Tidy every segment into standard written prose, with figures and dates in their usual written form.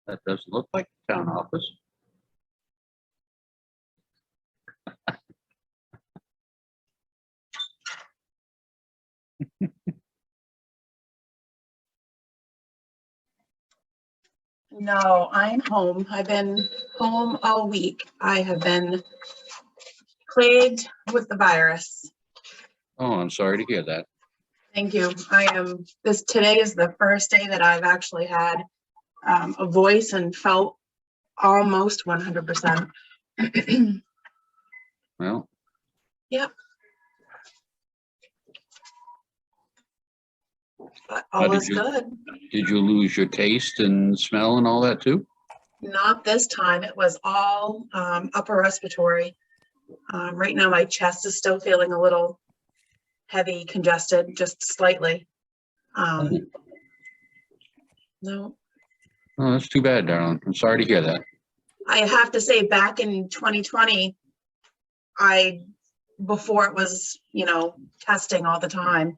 That doesn't look like the town office. No, I'm home. I've been home all week. I have been plagued with the virus. Oh, I'm sorry to hear that. Thank you. Today is the first day that I've actually had a voice and felt almost 100%. Well, Yep. But How all did is you- good. did you lose your taste and smell and all that too? Not this time. It was all upper respiratory. Right now, my chest is still feeling a little heavy, congested, just slightly. No, Oh, that's too bad, darling. I'm sorry to hear that. I have to say back in 2020, before it was, testing all the time,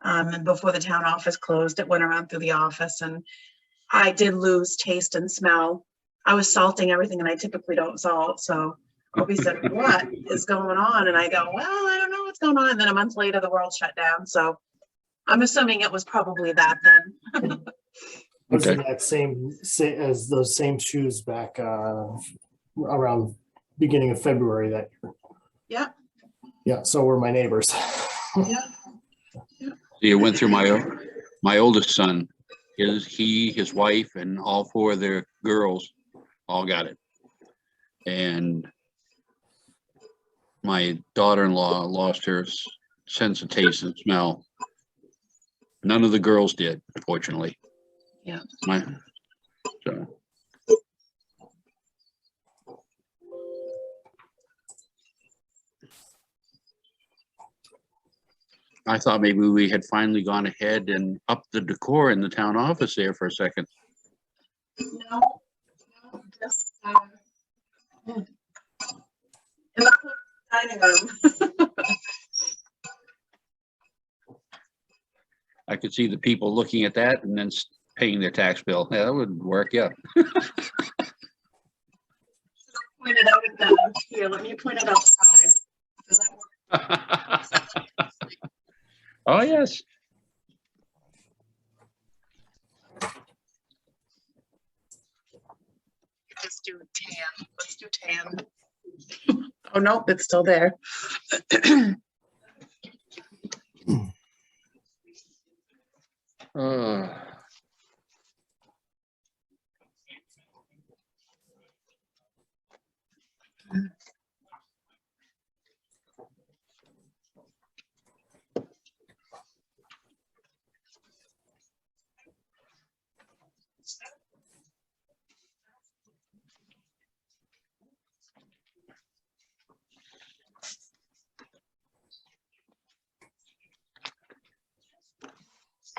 and before the town office closed, it went around through the office and I did lose taste and smell. I was salting everything and I typically don't salt. So Kobe said, "What is going on?" And I go, "Well, I don't know what's going on." And then a month later, the world shut down. So I'm assuming it was probably that then. Was Okay. in that same as those same shoes back around beginning of February that year. Yeah. Yeah, so were my neighbors. Yeah. You went through my oldest son, his wife, and all four of their girls all got it. And my daughter-in-law lost her sense of taste and smell. None of the girls did, fortunately. Yeah. So. I thought maybe we had finally gone ahead and upped the decor in the town office there for a second. No, just in the dining room. I could see the people looking at that and then paying their tax bill. Yeah, that would work, yeah. Point it out at the, here, let me point it outside. Does that work? Oh, yes. Let's do tan. Let's do tan. Oh, nope, it's still there.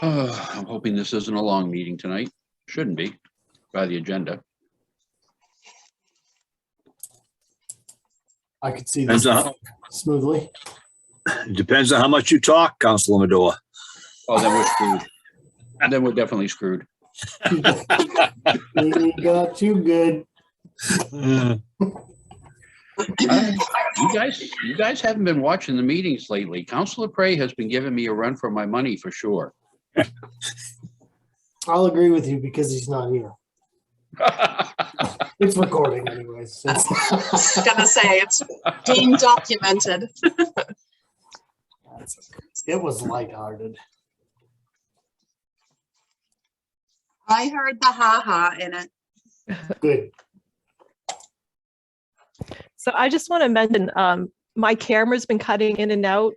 I'm hoping this isn't a long meeting tonight. Shouldn't be, by the agenda. I could see this Depends on, smoothly. depends on how much you talk, Councilor Medora. Oh, then we're screwed. Then we're definitely screwed. We got you good. You guys haven't been watching the meetings lately. Councilor Prey has been giving me a run for my money for sure. I'll agree with you because he's not here. It's recording anyways. I was gonna say, it's being documented. It was lighthearted. I heard the ha-ha in it. Good. So I just want to mention, my camera's been cutting in and out.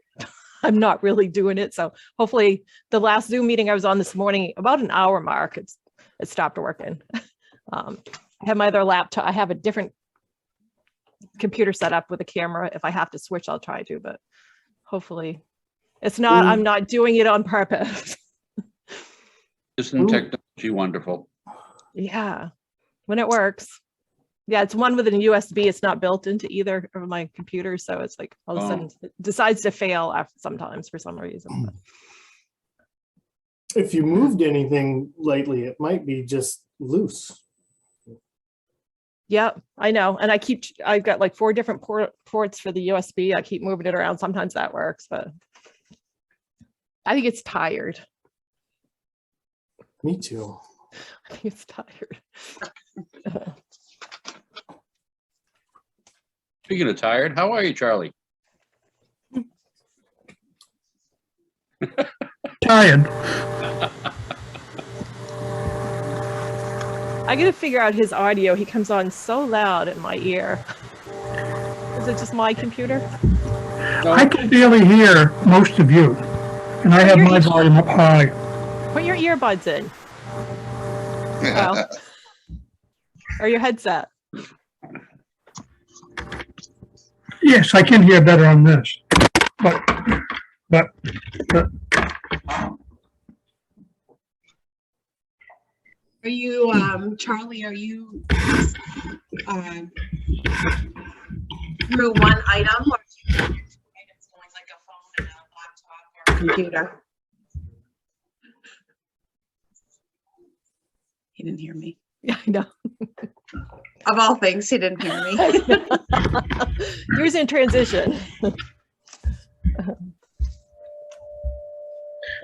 I'm not really doing it. So hopefully the last Zoom meeting I was on this morning, about an hour mark, it stopped working. I have my other laptop. I have a different computer set up with a camera. If I have to switch, I'll try to, but hopefully it's not, I'm not doing it on purpose. Isn't technology wonderful? Yeah, when it works. Yeah, it's one with a USB. It's not built into either of my computers. So it's like all of a sudden it decides to fail after sometimes for some reason. If you moved anything lately, it might be just loose. Yep, I know. And I've got like 4 different ports for the USB. I keep moving it around. Sometimes that works, but I think it's tired. Me too. I think it's tired. Speaking of tired, how are you, Charlie? Tired. I gotta figure out his audio. He comes on so loud in my ear. Is it just my computer? I can barely hear most of you, and I have my volume up high. Put your earbuds in. Well, or your headset. Yes, I can hear better on this, but Are you, Charlie, are you through one item or two items going like a phone and a laptop or a computer? He didn't hear me. Yeah, I know. Of all things, he didn't hear me. Yours in transition.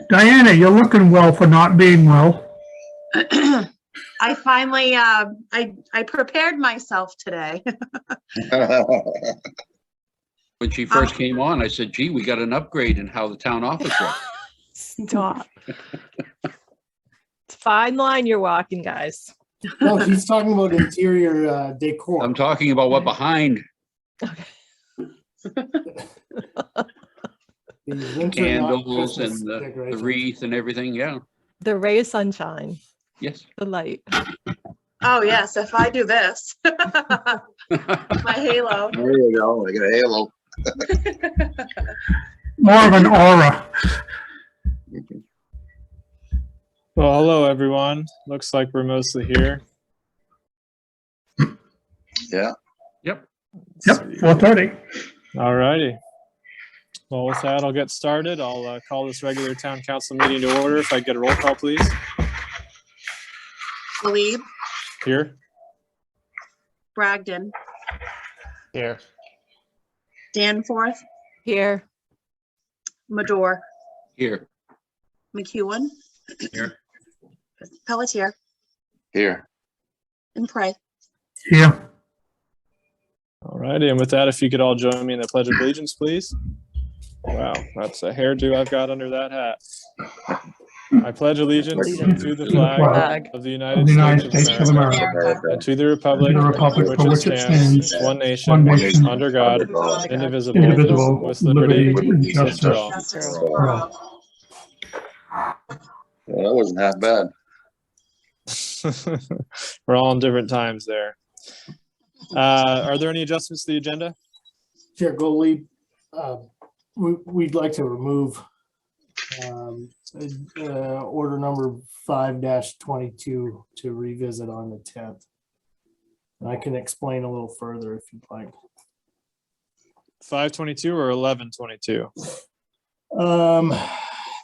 Diana, you're looking well for not being well. I finally, I prepared myself today. When she first came on, I said, gee, we got an upgrade in how the town office works. Stop. It's a fine line you're walking, guys. No, he's talking about interior decor. I'm talking about what behind Okay. The winter, not candles Christmas and the decorations. wreath and everything. Yeah, The ray of sunshine, yes. the light. Oh, yes, if I do this. My halo. There you go. I got a halo. More of an aura. Well, hello, everyone. Looks like we're mostly here. Yeah. Yep. Yep, 4:30. All righty. Well, with that, I'll get started. I'll call this regular town council meeting to order. If I get a roll call, please. Believe, Here. Bragdon, Here. Danforth, Here. Madore, Here. McEwen, Here. Pelletier, Here. and Pray. Yeah. All righty. And with that, if you could all join me in the Pledge of Allegiance, please. Wow, that's a hairdo I've got under that hat. I pledge allegiance to the flag Flag of the Of United the United States States of America. and to the republic And the republic for for which it stands, one nation, under God, indivisible, Indivisible, with liberty and and justice for all. Justice True. for all. Well, that wasn't half bad. We're all in different times there. Are there any adjustments to the agenda? Chair Goldie, we'd like to remove order number 5-22 to revisit on the 10th. And I can explain a little further if you'd like. 522 or 1122?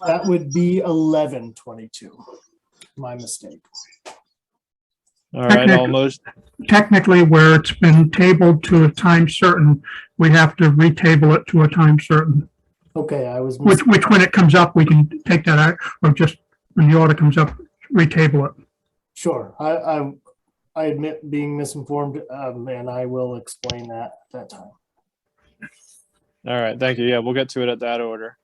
That would be 11-22. My mistake. All right, I'll motion. Technically, where it's been tabled to a time certain, we have to retable it to a time certain. Okay, I was. Which when it comes up, we can take that out, or just when the order comes up, retable it. Sure, I admit being misinformed, and I will explain that at that time. All right, thank you. Yeah, we'll get to it at that order.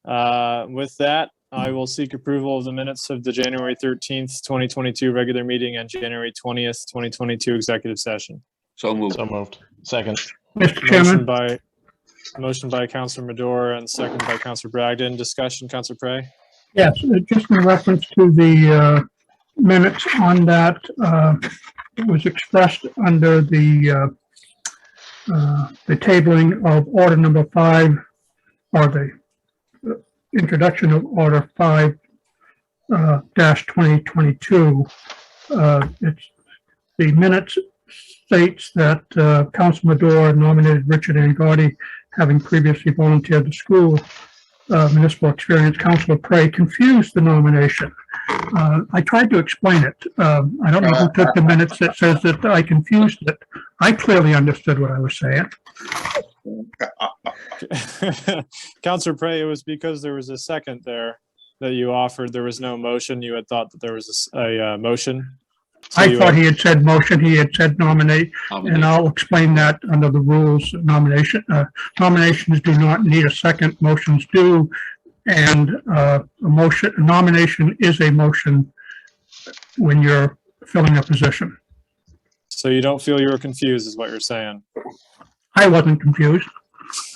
With that, I will seek approval of the minutes of the January 13th, 2022 regular meeting and January 20th, 2022 executive session. So moved. So moved. Second. Mr. Motion Chairman, by Councilor Madore and second by Councilor Bragdon. Discussion, Councilor Prey? yes, just in reference to the minutes on that, it was expressed under the tabling of order number 5, or the introduction of order 5-2022. It's the minutes states that Council Madore nominated Richard Angotti, having previously volunteered the school municipal experience. Councilor Prey confused the nomination I tried to explain it. I don't know who took the minutes that says that I confused it. I clearly understood what I was saying. Counselor Prey, it was because there was a second there that you offered. There was no motion. You had thought that there was a motion. So I you thought had- he had said motion, he had said nominate, and I'll explain that under the rules. Nominations do not need a second, motions do. And a nomination is a motion when you're filling a position. So you don't feel you were confused is what you're saying. I wasn't confused.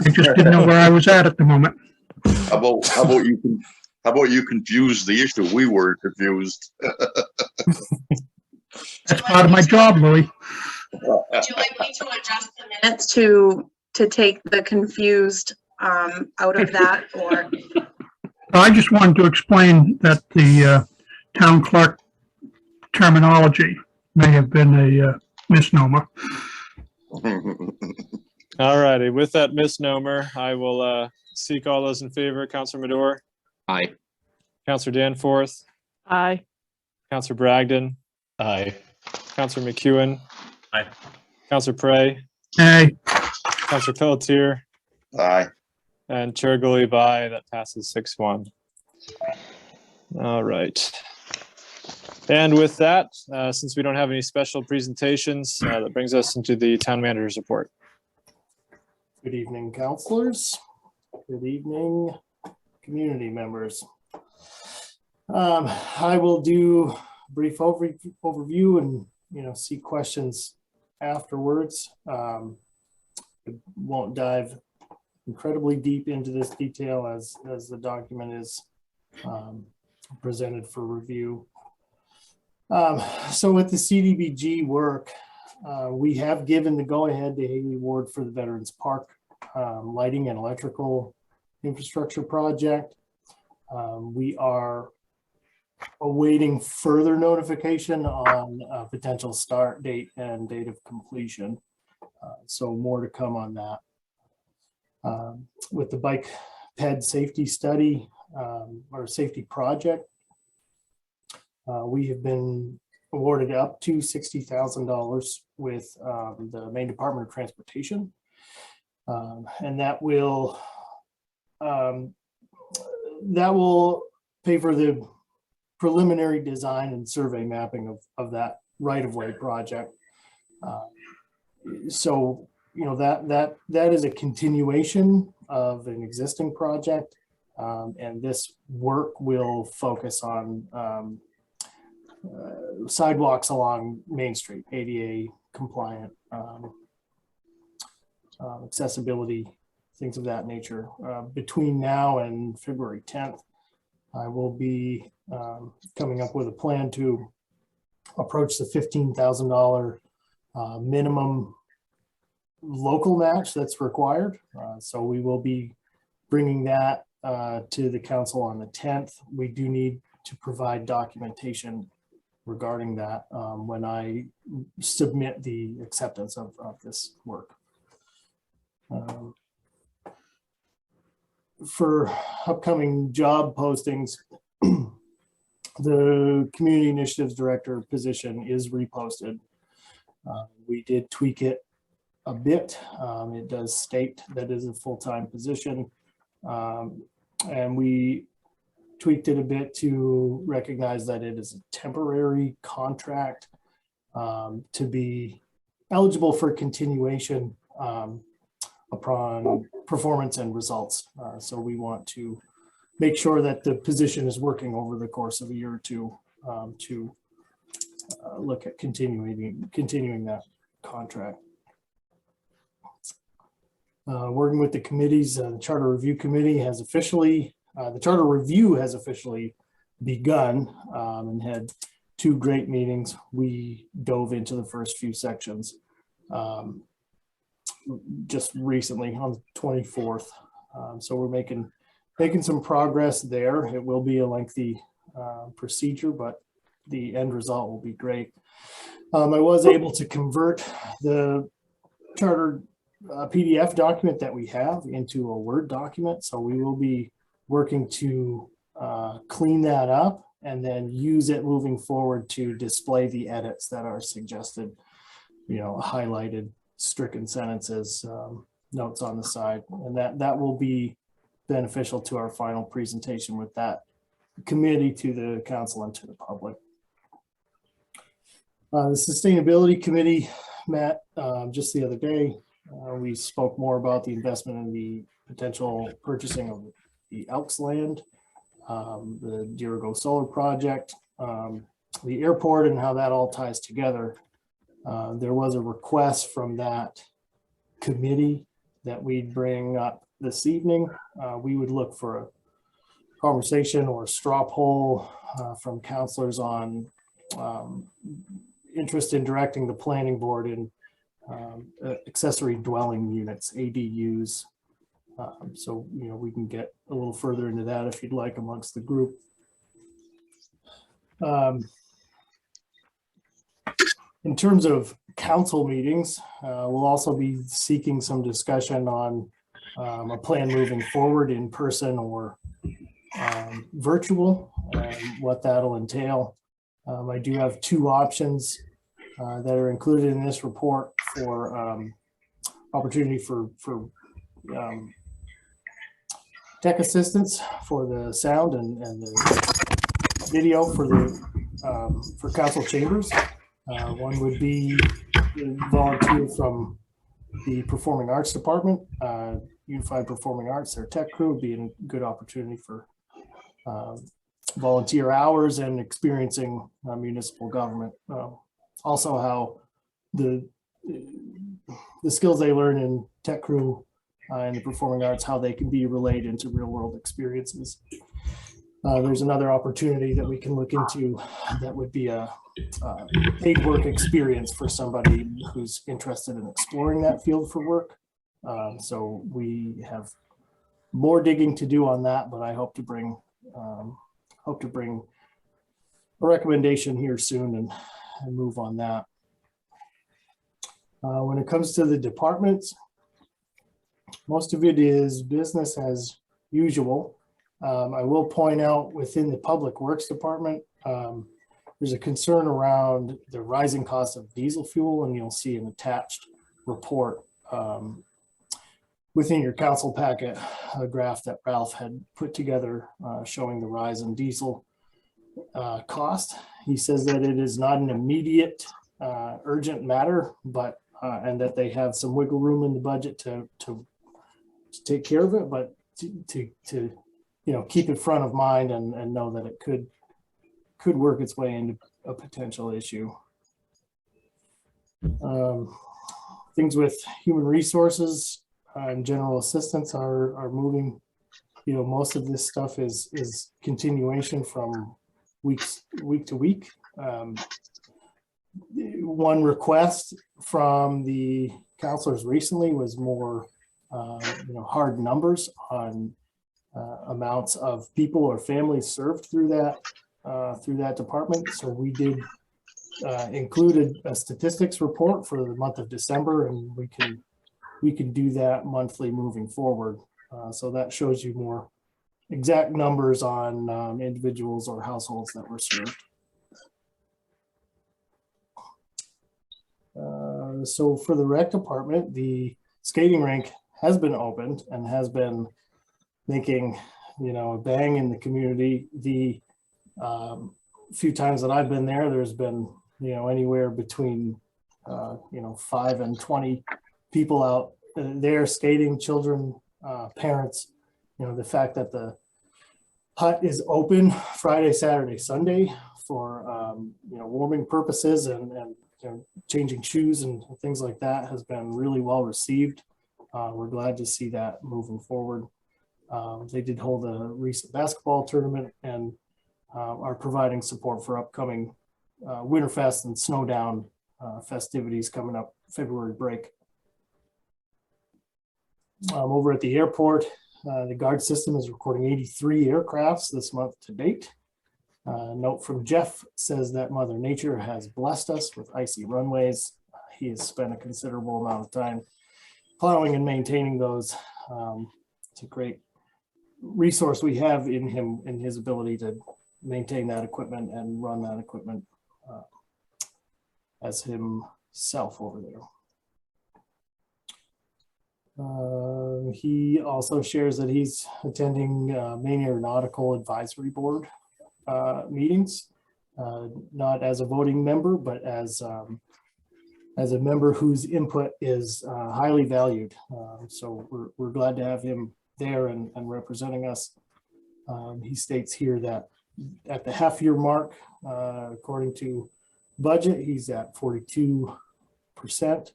I just didn't know where I was at the moment. How about you confuse the issue? We were confused. That's part of my job, Louis. Would you like me to adjust the minutes to take the confused out of that, or? I just wanted to explain that the town clerk terminology may have been a misnomer. All righty. With that misnomer, I will seek all those in favor. Counselor Madore, Aye. Counselor Danforth, Aye. Counselor Bragdon, Aye. Counselor McEwen. Aye. Counselor Prey, Hey, Counselor Pelletier, Aye. and Chair Gully-By. That passes 6-1. All right. And with that, since we don't have any special presentations, that brings us into the town manager's report. Good evening, counselors. Good evening, community members. I will do a brief overview and, see questions afterwards. It won't dive incredibly deep into this detail as the document is presented for review. So with the CDBG work, we have given the go-ahead to Haley Ward for the Veterans Park lighting and electrical infrastructure project. We are awaiting further notification on a potential start date and date of completion. So more to come on that. With the bike ped safety study or safety project, we have been awarded up to $60,000 with the Maine Department of Transportation. And that will pay for the preliminary design and survey mapping of that right-of-way project. So, that is a continuation of an existing project. And this work will focus on sidewalks along Main Street, ADA compliant, accessibility, things of that nature. Between now and February 10th, I will be coming up with a plan to approach the $15,000 minimum local match that's required. So we will be bringing that to the council on the 10th. We do need to provide documentation regarding that when I submit the acceptance of this work. For upcoming job postings, the community initiatives director position is reposted. We did tweak it a bit. It does state that it is a full-time position. And we tweaked it a bit to recognize that it is a temporary contract to be eligible for continuation upon performance and results. So we want to make sure that the position is working over the course of a year or two to look at continuing that contract. Working with the committees, the Charter Review Committee has officially, the Charter Review has officially begun and had 2 great meetings. We dove into the first few sections just recently on the 24th. So we're making some progress there. It will be a lengthy procedure, but the end result will be great. I was able to convert the charter PDF document that we have into a Word document. So we will be working to clean that up and then use it moving forward to display the edits that are suggested, highlighted, stricken sentences, notes on the side, and that will be beneficial to our final presentation with that committee to the council and to the public. The Sustainability Committee met just the other day. We spoke more about the investment in the potential purchasing of the Elks land, the Dirigo Solar Project, the airport, and how that all ties together. There was a request from that committee that we'd bring up this evening. We would look for a conversation or a straw poll from councilors on interest in directing the planning board in accessory dwelling units, ADUs. So, we can get a little further into that if you'd like amongst the group. In terms of council meetings, we'll also be seeking some discussion on a plan moving forward in person or virtual, and what that'll entail. I do have two options that are included in this report for opportunity for tech assistance for the sound and the video for council chambers. One would be volunteer from the Performing Arts Department, Unified Performing Arts. Their tech crew would be a good opportunity for volunteer hours and experiencing municipal government. Also, how the skills they learn in tech crew and the performing arts, how they can be relayed into real world experiences. There's another opportunity that we can look into that would be a paid work experience for somebody who's interested in exploring that field for work. So we have more digging to do on that, but I hope to bring a recommendation here soon and move on that. When it comes to the departments, most of it is business as usual. I will point out within the Public Works Department, there's a concern around the rising cost of diesel fuel, and you'll see an attached report within your council packet, a graph that Ralph had put together showing the rise in diesel cost. He says that it is not an immediate urgent matter, but and that they have some wiggle room in the budget to take care of it, but to keep it front of mind and know that it could work its way into a potential issue. Things with human resources and general assistance are moving. Most of this stuff is continuation from week to week. One request from the counselors recently was more hard numbers on amounts of people or families served through that department. So we did include a statistics report for the month of December, and we can do that monthly moving forward. So that shows you more exact numbers on individuals or households that were served. So for the rec department, the skating rink has been opened and has been making, a bang in the community. The few times that I've been there, there's been, anywhere between, 5 and 20 people out there skating, children, parents. The fact that the hut is open Friday, Saturday, Sunday for, warming purposes and changing shoes and things like that has been really well received. We're glad to see that moving forward. They did hold a recent basketball tournament and are providing support for upcoming Winterfest and Snowdown festivities coming up February break. Over at the airport, the guard system is recording 83 aircrafts this month to date. Note from Jeff says that Mother Nature has blessed us with icy runways. He has spent a considerable amount of time plowing and maintaining those. It's a great resource we have in him and his ability to maintain that equipment and run that equipment as himself over there. He also shares that he's attending Maine Aeronautical Advisory Board meetings, not as a voting member, but as a member whose input is highly valued. So we're glad to have him there and representing us. He states here that at the half-year mark, according to budget, he's at 42%.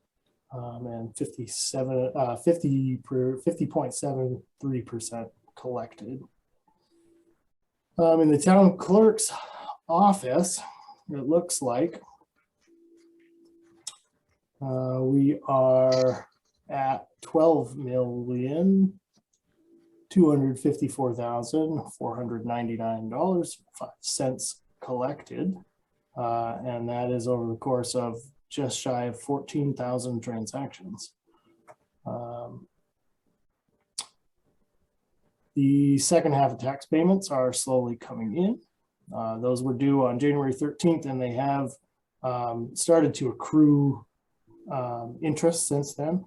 And 50.73% collected. In the town clerk's office, it looks like we are at $12,254,499.05 collected, and that is over the course of just shy of 14,000 transactions. The second half of tax payments are slowly coming in. Those were due on January 13th, and they have started to accrue interest since then.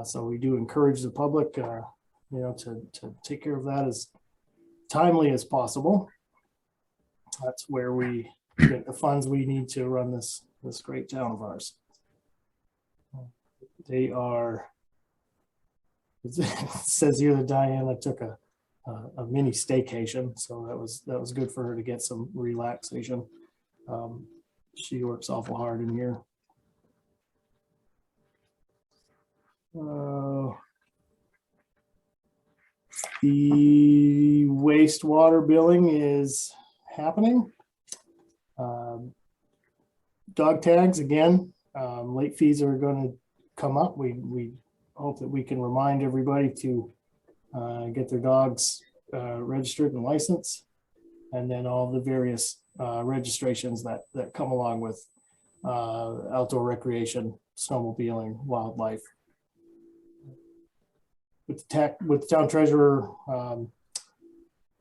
So we do encourage the public, to take care of that as timely as possible. That's where we get the funds we need to run this great town of ours. They are, it says here that Diana took a mini staycation, so that was good for her to get some relaxation. She works awful hard in here. The wastewater billing is happening. Dog tags, again, late fees are going to come up. We hope that we can remind everybody to get their dogs registered and licensed, and then all the various registrations that come along with outdoor recreation, snowmobiling, wildlife. With the town treasurer,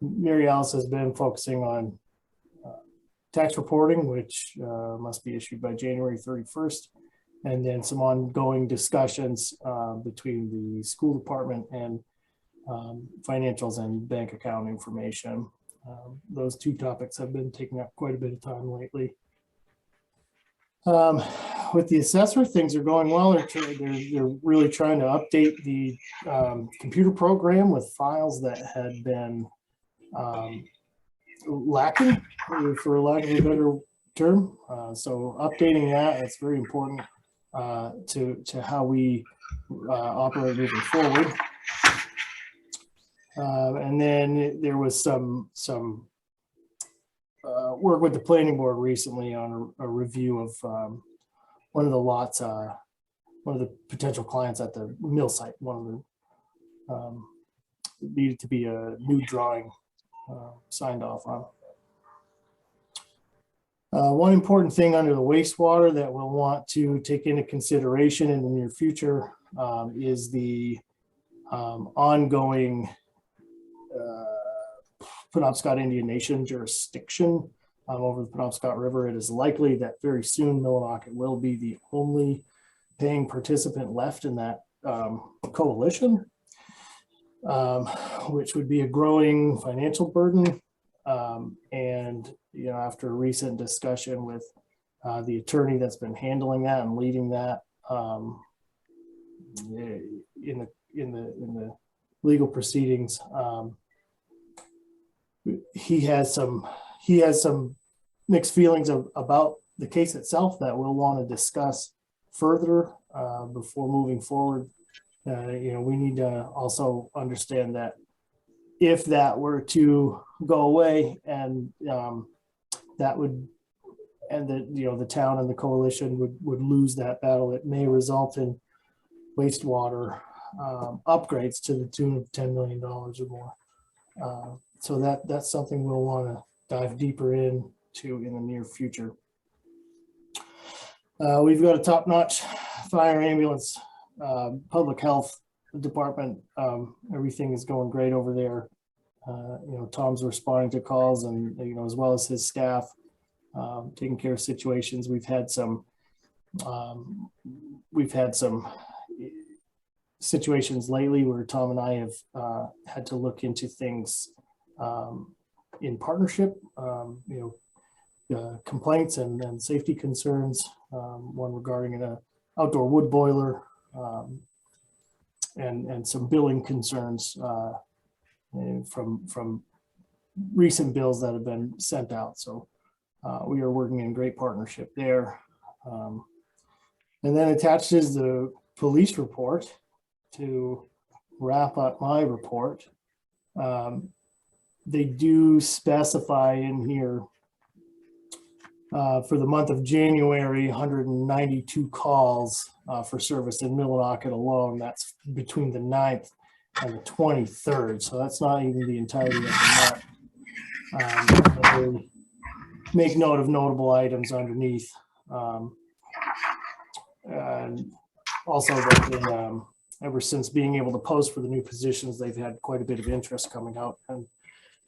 Mary Alice has been focusing on tax reporting, which must be issued by January 31st, and then some ongoing discussions between the school department and financials and bank account information. Those two topics have been taking up quite a bit of time lately. With the assessor, things are going well. They're really trying to update the computer program with files that had been lacking, for lack of a better term. So updating that's very important to how we operate moving forward. And then there was some work with the planning board recently on a review of one of the lots, one of the potential clients at the mill site. One of the needed to be a new drawing signed off on. One important thing under the wastewater that we'll want to take into consideration in the near future is the ongoing Penobscot Indian Nation jurisdiction over the Penobscot River. It is likely that very soon Millinocket will be the only paying participant left in that coalition, which would be a growing financial burden. And after a recent discussion with the attorney that's been handling that and leading that in the legal proceedings, he has some mixed feelings about the case itself that we'll want to discuss further before moving forward. We need to also understand that if that were to go away, and that would, and the town and the coalition would lose that battle, it may result in wastewater upgrades to the tune of $10 million or more. So that's something we'll want to dive deeper into in the near future. We've got a top-notch fire, ambulance, public health department. Everything is going great over there. Tom's responding to calls and, as well as his staff, taking care of situations. We've had some situations lately where Tom and I have had to look into things in partnership, complaints and safety concerns, one regarding an outdoor wood boiler, and some billing concerns from recent bills that have been sent out. So we are working in great partnership there. And then attached is the police report to wrap up my report. They do specify in here for the month of January, 192 calls for service in Millinocket alone. That's between the 9th and the 23rd. So that's not even the entirety of the month. They make note of notable items underneath. And also that they, ever since being able to post for the new positions, they've had quite a bit of interest coming out and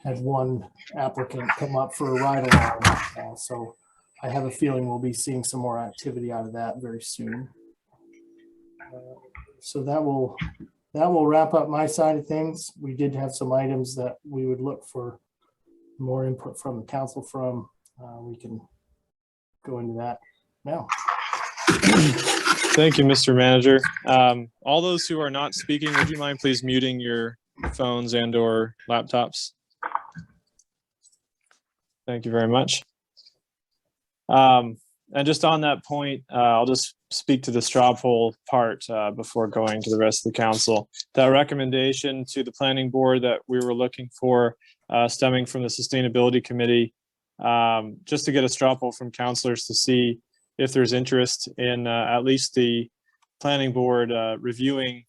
had one applicant come up for a ride along. So I have a feeling we'll be seeing some more activity out of that very soon. So that will wrap up my side of things. We did have some items that we would look for more input from the council from. We can go into that now. Thank you, Mr. Manager. All those who are not speaking, would you mind please muting your phones and or laptops? Thank you very much. And just on that point, I'll just speak to the straw poll part before going to the rest of the council. That recommendation to the planning board that we were looking for stemming from the sustainability committee, just to get a straw poll from councilors to see if there's interest in at least the planning board reviewing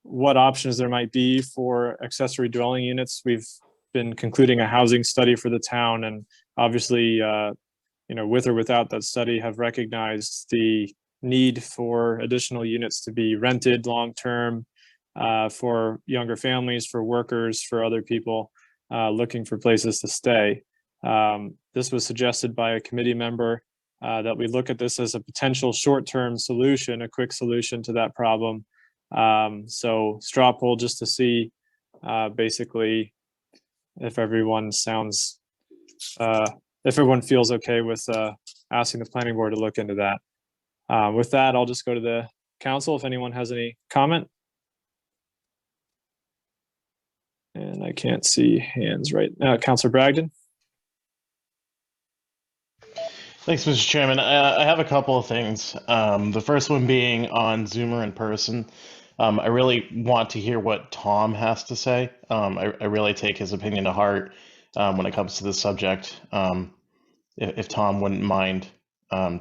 what options there might be for accessory dwelling units. We've been concluding a housing study for the town, and obviously, with or without that study, have recognized the need for additional units to be rented long-term for younger families, for workers, for other people looking for places to stay. This was suggested by a committee member that we look at this as a potential short-term solution, a quick solution to that problem. So straw poll just to see basically if everyone sounds, if everyone feels okay with asking the planning board to look into that. With that, I'll just go to the council if anyone has any comment. And I can't see hands right now. Councilor Bragdon. Thanks, Mr. Chairman. I have a couple of things. The first one being on Zoomer in person. I really want to hear what Tom has to say. I really take his opinion to heart when it comes to this subject. If Tom wouldn't mind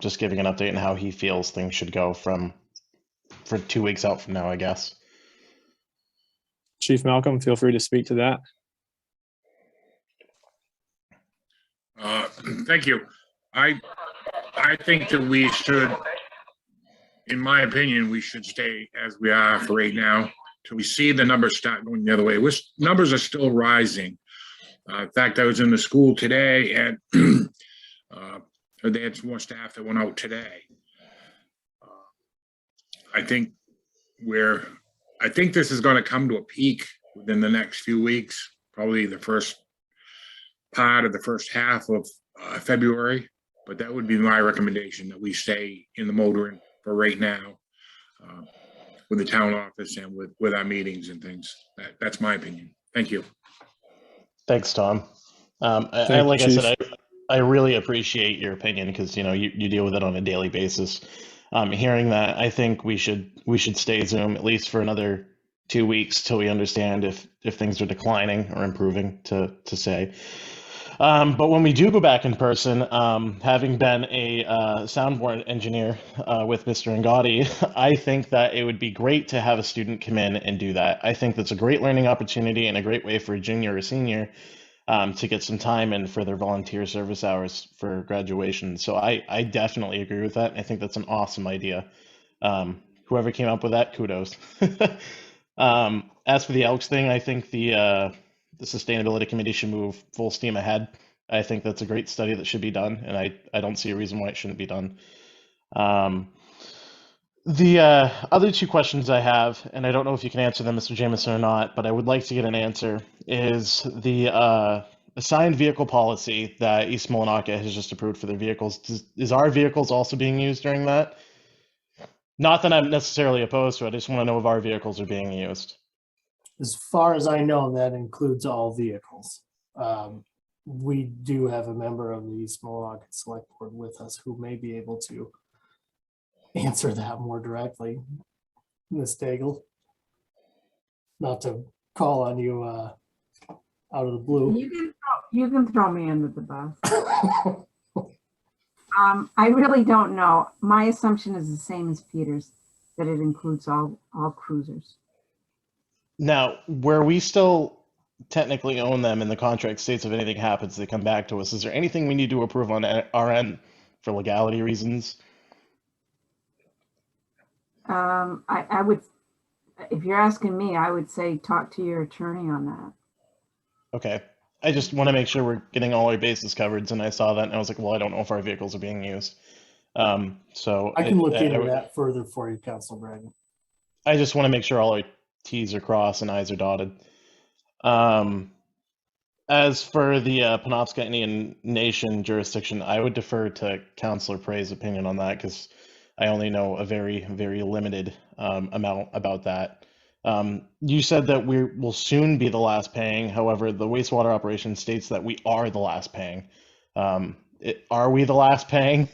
just giving an update on how he feels things should go for 2 weeks out from now, I guess. Chief Malcolm, feel free to speak to that. Thank you. I think that we should, in my opinion, we should stay as we are for right now till we see the numbers start going the other way. Numbers are still rising. In fact, I was in the school today and they had some more staff that went out today. I think this is going to come to a peak within the next few weeks, probably the first part of the first half of February. But that would be my recommendation, that we stay in the motoring for right now with the town office and with our meetings and things. That's my opinion. Thank you. Thanks, Tom. Like I said, I really appreciate your opinion because you deal with it on a daily basis. Hearing that, I think we should stay Zoom at least for another 2 weeks till we understand if things are declining or improving to say. But when we do go back in person, having been a soundboard engineer with Mr. Ngotti, I think that it would be great to have a student come in and do that. I think that's a great learning opportunity and a great way for a junior or senior to get some time in for their volunteer service hours for graduation. So I definitely agree with that. I think that's an awesome idea. Whoever came up with that, kudos. As for the Elks thing, I think the the Sustainability Committee should move full steam ahead. I think that's a great study that should be done, and I don't see a reason why it shouldn't be done. The other two questions I have, and I don't know if you can answer them, Mr. Jameson, or not, but I would like to get an answer, is the assigned vehicle policy that East Millinocket has just approved for their vehicles. Is our vehicles also being used during that? Not that I'm necessarily opposed to it, I just want to know if our vehicles are being used. As far as I know, that includes all vehicles. We do have a member of the East Millinocket Select Board with us who may be able to answer that more directly. Ms. Daigle. Not to call on you out of the blue. You can throw me under the bus. I really don't know. My assumption is the same as Peter's, that it includes all cruisers. Now, where we still technically own them and the contract states if anything happens, they come back to us, is there anything we need to approve on our end for legality reasons? I would, if you're asking me, I would say talk to your attorney on that. Okay. I just want to make sure we're getting all our bases covered, and I saw that and I was like, well, I don't know if our vehicles are being used. So I can look into that further for you, Councilor Bragg. I just want to make sure all our T's are crossed and I's are dotted. As for the Penobscot Indian Nation jurisdiction, I would defer to Councilor Prey's opinion on that because I only know a very, very limited amount about that. You said that we will soon be the last paying. However, the wastewater operation states that we are the last paying. Are we the last paying?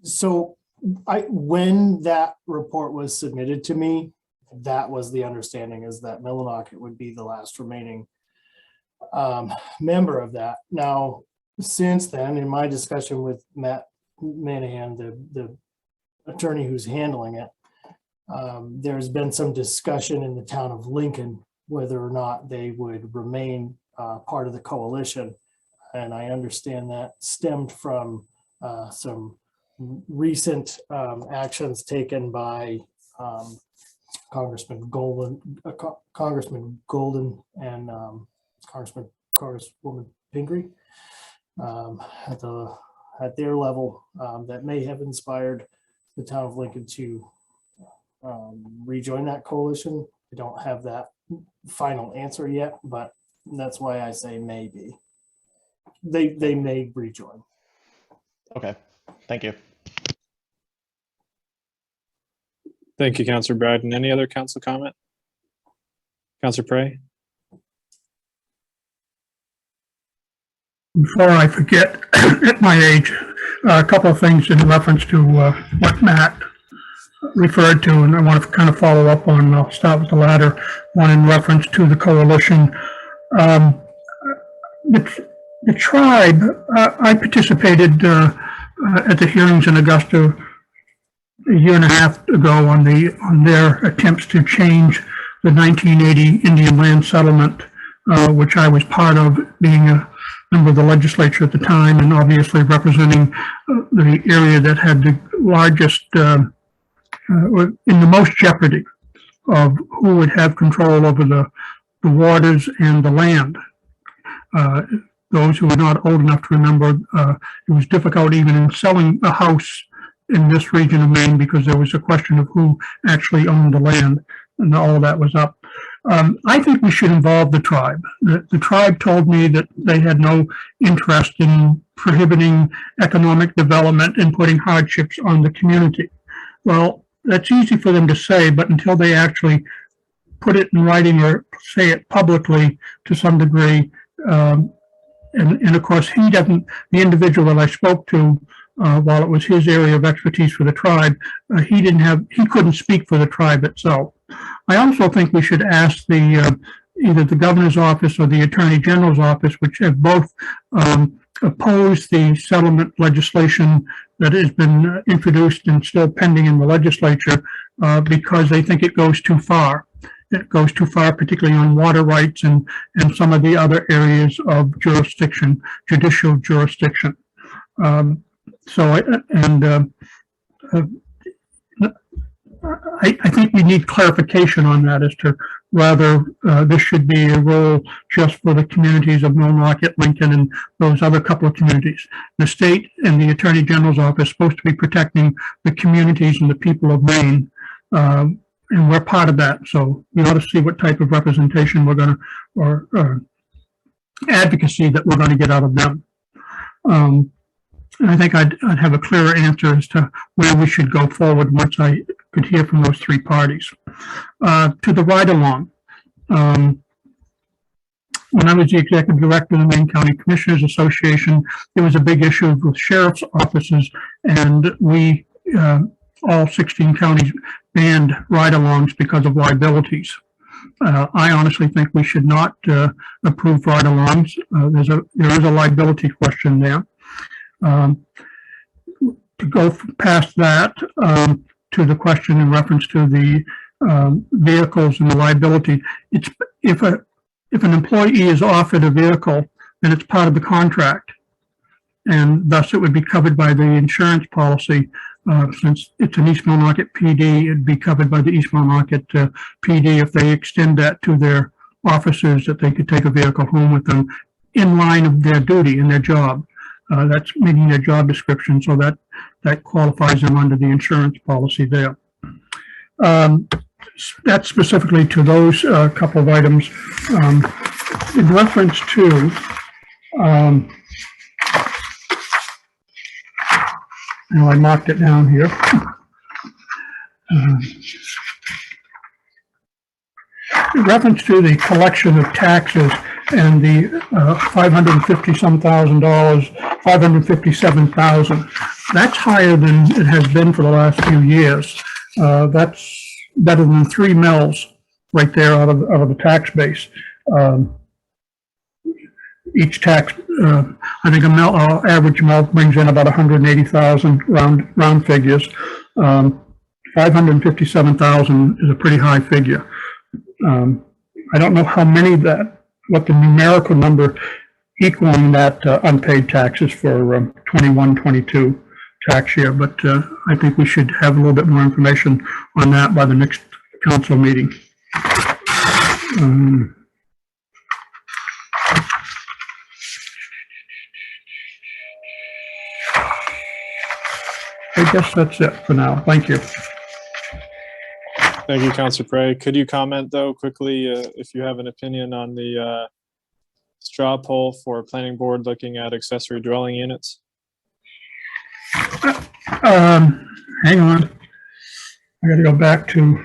So when that report was submitted to me, that was the understanding, is that Millinocket would be the last remaining member of that. Now, since then, in my discussion with Matt Manahan, the attorney who's handling it, there's been some discussion in the town of Lincoln whether or not they would remain part of the coalition. And I understand that stemmed from some recent actions taken by Congressman Golden and Congresswoman Pingree at their level that may have inspired the town of Lincoln to rejoin that coalition. I don't have that final answer yet, but that's why I say maybe. They may rejoin. Okay, thank you. Thank you, Councilor Bratton. Any other council comment? Councilor Prey? Before I forget, at my age, a couple of things in reference to what Matt referred to, and I want to kind of follow up on. I'll start with the latter one in reference to the coalition. The tribe, I participated at the hearings in Augusta a year and a half ago on their attempts to change the 1980 Indian land settlement, which I was part of, being a member of the legislature at the time, and obviously representing the area that had the largest, in the most jeopardy of who would have control over the waters and the land. Those who are not old enough to remember, it was difficult even in selling a house in this region of Maine because there was a question of who actually owned the land, and all of that was up. I think we should involve the tribe. The tribe told me that they had no interest in prohibiting economic development and putting hardships on the community. Well, that's easy for them to say, but until they actually put it in writing or say it publicly to some degree, and of course he doesn't, the individual that I spoke to, while it was his area of expertise for the tribe, he couldn't speak for the tribe itself. I also think we should ask either the governor's office or the attorney general's office, which have both opposed the settlement legislation that has been introduced and still pending in the legislature, because they think it goes too far. It goes too far, particularly on water rights and some of the other areas of jurisdiction, judicial jurisdiction. I think we need clarification on that as to rather, this should be a role just for the communities of Millinocket, Lincoln, and those other couple of communities. The state and the Attorney General's office is supposed to be protecting the communities and the people of Maine. And we're part of that. So we ought to see what type of representation we're going to, or advocacy that we're going to get out of them. And I think I'd have a clearer answer as to where we should go forward once I could hear from those three parties. To the ride-along. When I was the executive director of the Maine County Commissioners Association, there was a big issue with sheriff's offices, and we, all 16 counties, banned ride-alongs because of liabilities. I honestly think we should not approve ride-alongs. There is a liability question there. To go past that, to the question in reference to the vehicles and the liability, it's if an employee is offered a vehicle, then it's part of the contract, and thus it would be covered by the insurance policy. Since it's an East Millinocket PD, it'd be covered by the East Millinocket PD if they extend that to their officers, that they could take a vehicle home with them in line of their duty and their job. That's meeting their job description, so that qualifies them under the insurance policy there. That's specifically to those couple of items. In reference to I marked it down here. In reference to the collection of taxes and the $557,000, that's higher than it has been for the last few years. That's better than 3 mills right there out of the tax base. Each tax, I think average mill brings in about 180,000 round figures. 557,000 is a pretty high figure. I don't know how many what the numerical number equaling that unpaid taxes for 21-22 tax year, but I think we should have a little bit more information on that by the next council meeting. I guess that's it for now. Thank you. Thank you, Councilor Prey. Could you comment, though, quickly, if you have an opinion on the straw poll for planning board looking at accessory dwelling units? Hang on. I got to go back to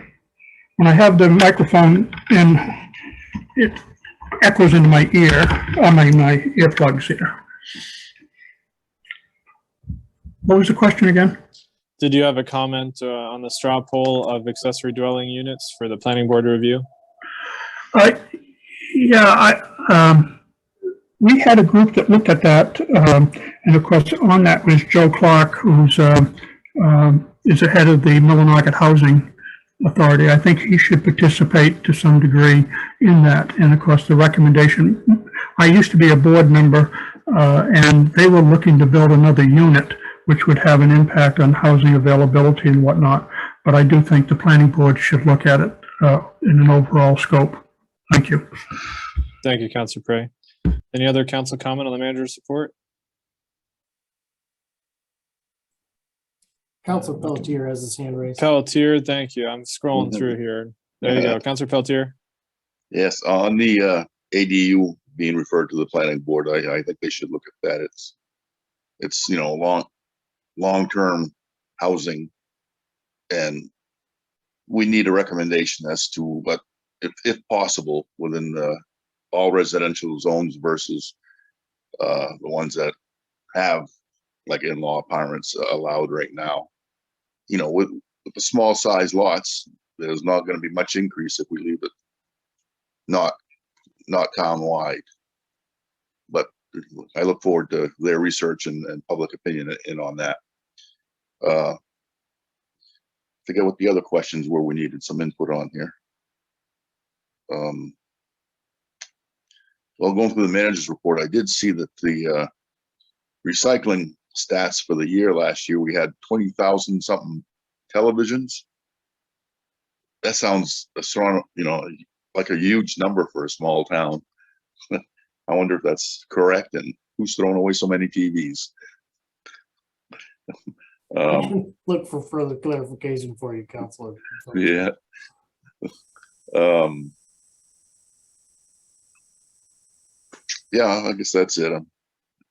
when I have the microphone in. It echoes into my ear on my earplugs here. What was the question again? Did you have a comment on the straw poll of accessory dwelling units for the planning board review? We had a group that looked at that, and of course on that was Joe Clark, who's is the head of the Millinocket Housing Authority. I think he should participate to some degree in that. And of course the recommendation, I used to be a board member, and they were looking to build another unit, which would have an impact on housing availability and whatnot. But I do think the planning board should look at it in an overall scope. Thank you. Thank you, Councilor Prey. Any other council comment on the manager's report? Councilor Pelletier has his hand raised. Pelletier, thank you. I'm scrolling through here. There you go. Councilor Pelletier. Yes, on the ADU being referred to the planning board, I think they should look at that. It's long-term housing, and we need a recommendation as to what, if possible, within all residential zones versus the ones that have like in-law apartments allowed right now. With the small size lots, there's not going to be much increase if we leave it not town-wide. But I look forward to their research and public opinion in on that. Forget what the other questions were we needed some input on here. Well, going through the manager's report, I did see that the recycling stats for the year last year, we had 20,000 something televisions. That sounds like a huge number for a small town. I wonder if that's correct and who's throwing away so many TVs. Look for further clarification for you, Counselor. Yeah. Yeah, I guess that's it.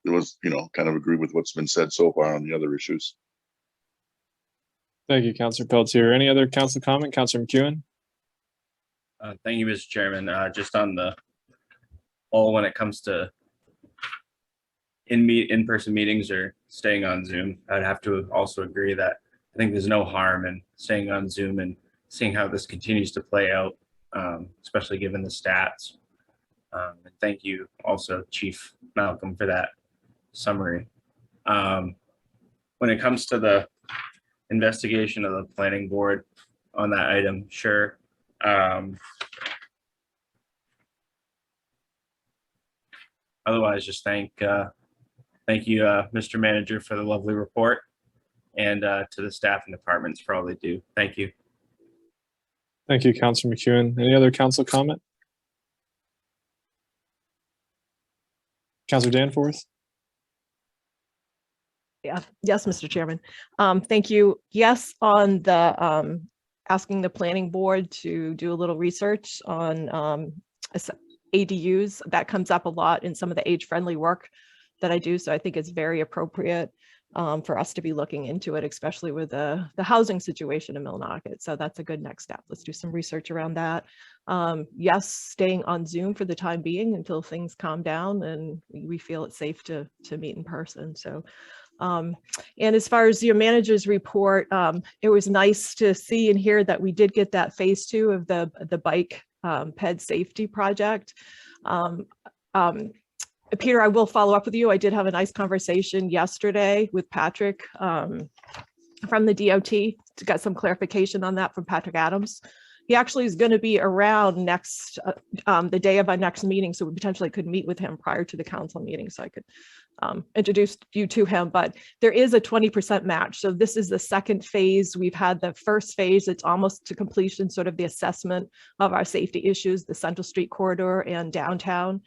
It was, kind of agree with what's been said so far on the other issues. Thank you, Councillor Pelletier. Any other council comment? Councillor McEwen? Thank you, Mr. Chairman. Just on the all when it comes to in-person meetings or staying on Zoom, I'd have to also agree that I think there's no harm in staying on Zoom and seeing how this continues to play out, especially given the stats. And thank you also, Chief Malcolm, for that summary. When it comes to the investigation of the planning board on that item, sure. Otherwise, just thank you, Mr. Manager, for the lovely report, and to the staff and departments for all they do. Thank you. Thank you, Councillor McEwen. Any other council comment? Councillor Danforth? Yeah, yes, Mr. Chairman. Thank you. Yes, on the asking the planning board to do a little research on ADUs, that comes up a lot in some of the age-friendly work that I do. So I think it's very appropriate for us to be looking into it, especially with the housing situation in Millinocket. So that's a good next step. Let's do some research around that. Yes, staying on Zoom for the time being until things calm down and we feel it's safe to meet in person. So, and as far as your manager's report, it was nice to see and hear that we did get that phase 2 of the bike ped safety project. Peter, I will follow up with you. I did have a nice conversation yesterday with Patrick from the DOT to get some clarification on that from Patrick Adams. He actually is going to be around next, the day of our next meeting, so we potentially could meet with him prior to the council meeting, so I could introduce you to him. But there is a 20% match. So this is the second phase. We've had the first phase, it's almost to completion, sort of the assessment of our safety issues, the Central Street corridor and downtown.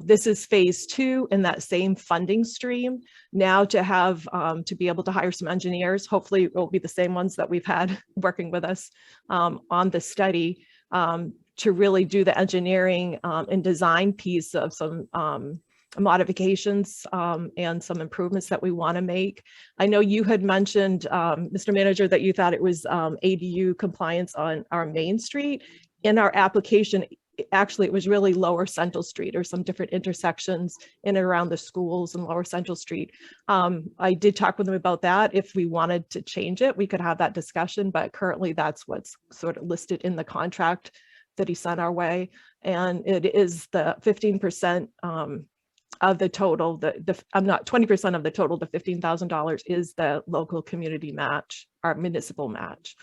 This is phase 2 in that same funding stream. Now to have, to be able to hire some engineers, hopefully it will be the same ones that we've had working with us on the study, to really do the engineering and design piece of some modifications and some improvements that we want to make. I know you had mentioned, Mr. Manager, that you thought it was ADU compliance on our Main Street. In our application, actually it was really Lower Central Street or some different intersections in and around the schools and Lower Central Street. I did talk with them about that. If we wanted to change it, we could have that discussion, but currently that's what's sort of listed in the contract that he sent our way. And it is the 15% of the total, I'm not 20% of the total, the $15,000 is the local community match, our municipal match.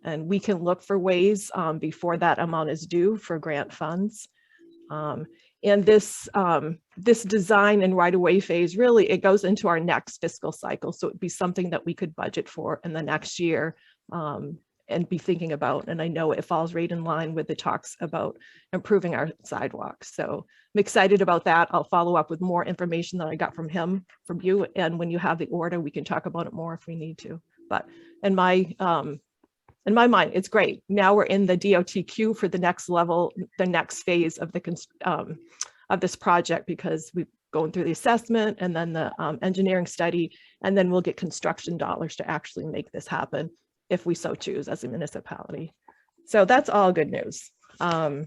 And we can look for ways before that amount is due for grant funds. And this design and right-of-way phase, really, it goes into our next fiscal cycle. So it'd be something that we could budget for in the next year and be thinking about. And I know it falls right in line with the talks about improving our sidewalks. So I'm excited about that. I'll follow up with more information that I got from him, from you. And when you have the order, we can talk about it more if we need to. But in my mind, it's great. Now we're in the DOTQ for the next level, the next phase of this project, because we're going through the assessment and then the engineering study, and then we'll get construction dollars to actually make this happen if we so choose as a municipality. So that's all good news. I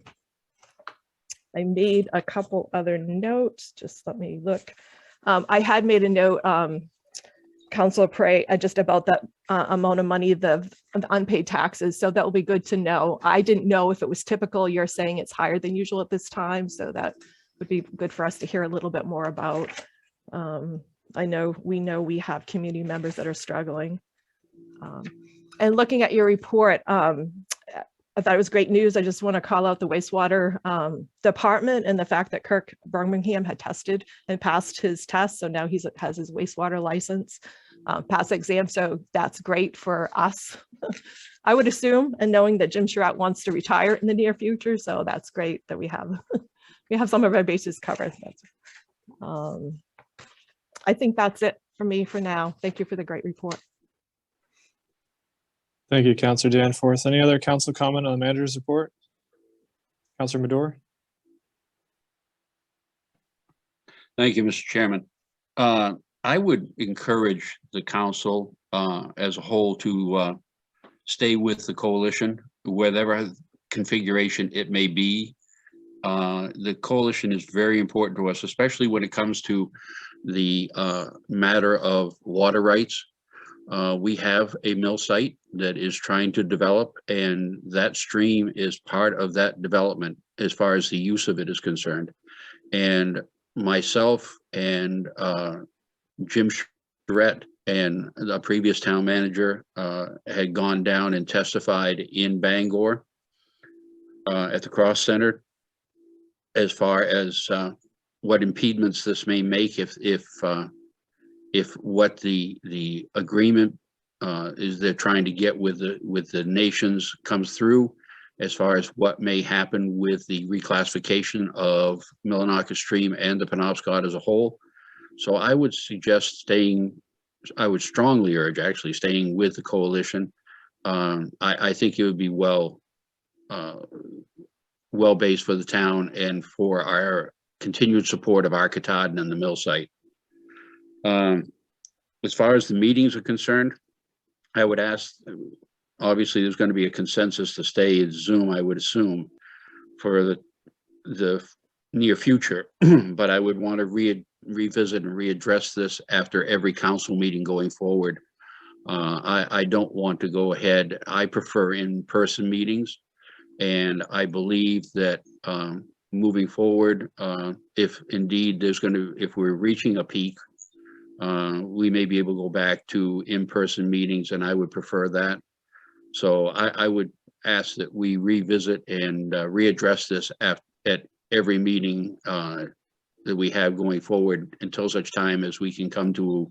made a couple other notes. Just let me look. I had made a note, Councilor Prey, just about that amount of money, the unpaid taxes. So that will be good to know. I didn't know if it was typical. You're saying it's higher than usual at this time. So that would be good for us to hear a little bit more about. I know we have community members that are struggling. And looking at your report, I thought it was great news. I just want to call out the wastewater department and the fact that Kirk Birmingham had tested and passed his test. So now he has his wastewater license, passed the exam. So that's great for us, I would assume, and knowing that Jim Surratt wants to retire in the near future. So that's great that we have we have some of our bases covered. I think that's it for me for now. Thank you for the great report. Thank you, Councillor Danforth. Any other council comment on the manager's report? Councillor Madore? Thank you, Mr. Chairman. I would encourage the council as a whole to stay with the coalition, whatever configuration it may be. The coalition is very important to us, especially when it comes to the matter of water rights. We have a mill site that is trying to develop, and that stream is part of that development as far as the use of it is concerned. And myself and Jim Surratt and the previous town manager had gone down and testified in Bangor at the Cross Center as far as what impediments this may make if what the agreement is they're trying to get with the nations comes through, as far as what may happen with the reclassification of Millinocket Stream and the Penobscot as a whole. So I would suggest I would strongly urge actually staying with the coalition. I think it would be well based for the town and for our continued support of our Katahdin and the mill site. As far as the meetings are concerned, I would ask, obviously there's going to be a consensus to stay at Zoom, I would assume, for the near future, but I would want to revisit and readdress this after every council meeting going forward. I don't want to go ahead. I prefer in-person meetings, and I believe that moving forward, if indeed if we're reaching a peak, we may be able to go back to in-person meetings, and I would prefer that. So I would ask that we revisit and readdress this at every meeting that we have going forward until such time as we can come to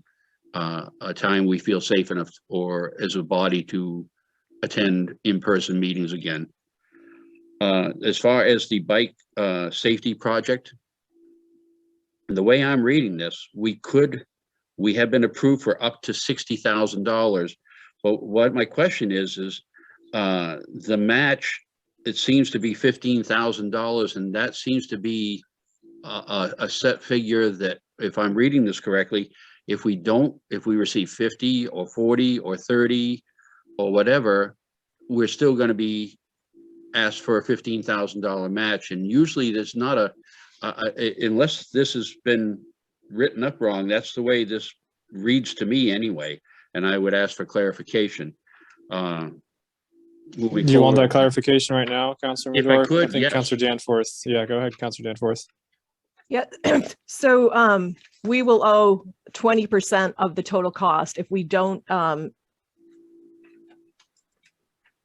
a time we feel safe enough or as a body to attend in-person meetings again. As far as the bike safety project, the way I'm reading this, we have been approved for up to $60,000. But what my question is the match, it seems to be $15,000, and that seems to be a set figure that, if I'm reading this correctly, if we receive 50 or 40 or 30 or whatever, we're still going to be asked for a $15,000 match. And usually there's not unless this has been written up wrong, that's the way this reads to me anyway. And I would ask for clarification. Do you want that clarification right now, Councillor Madore? If I could, I think yes. Councillor Danforth. Yeah, go ahead, Councillor Danforth. Yeah, so we will owe 20% of the total cost if we don't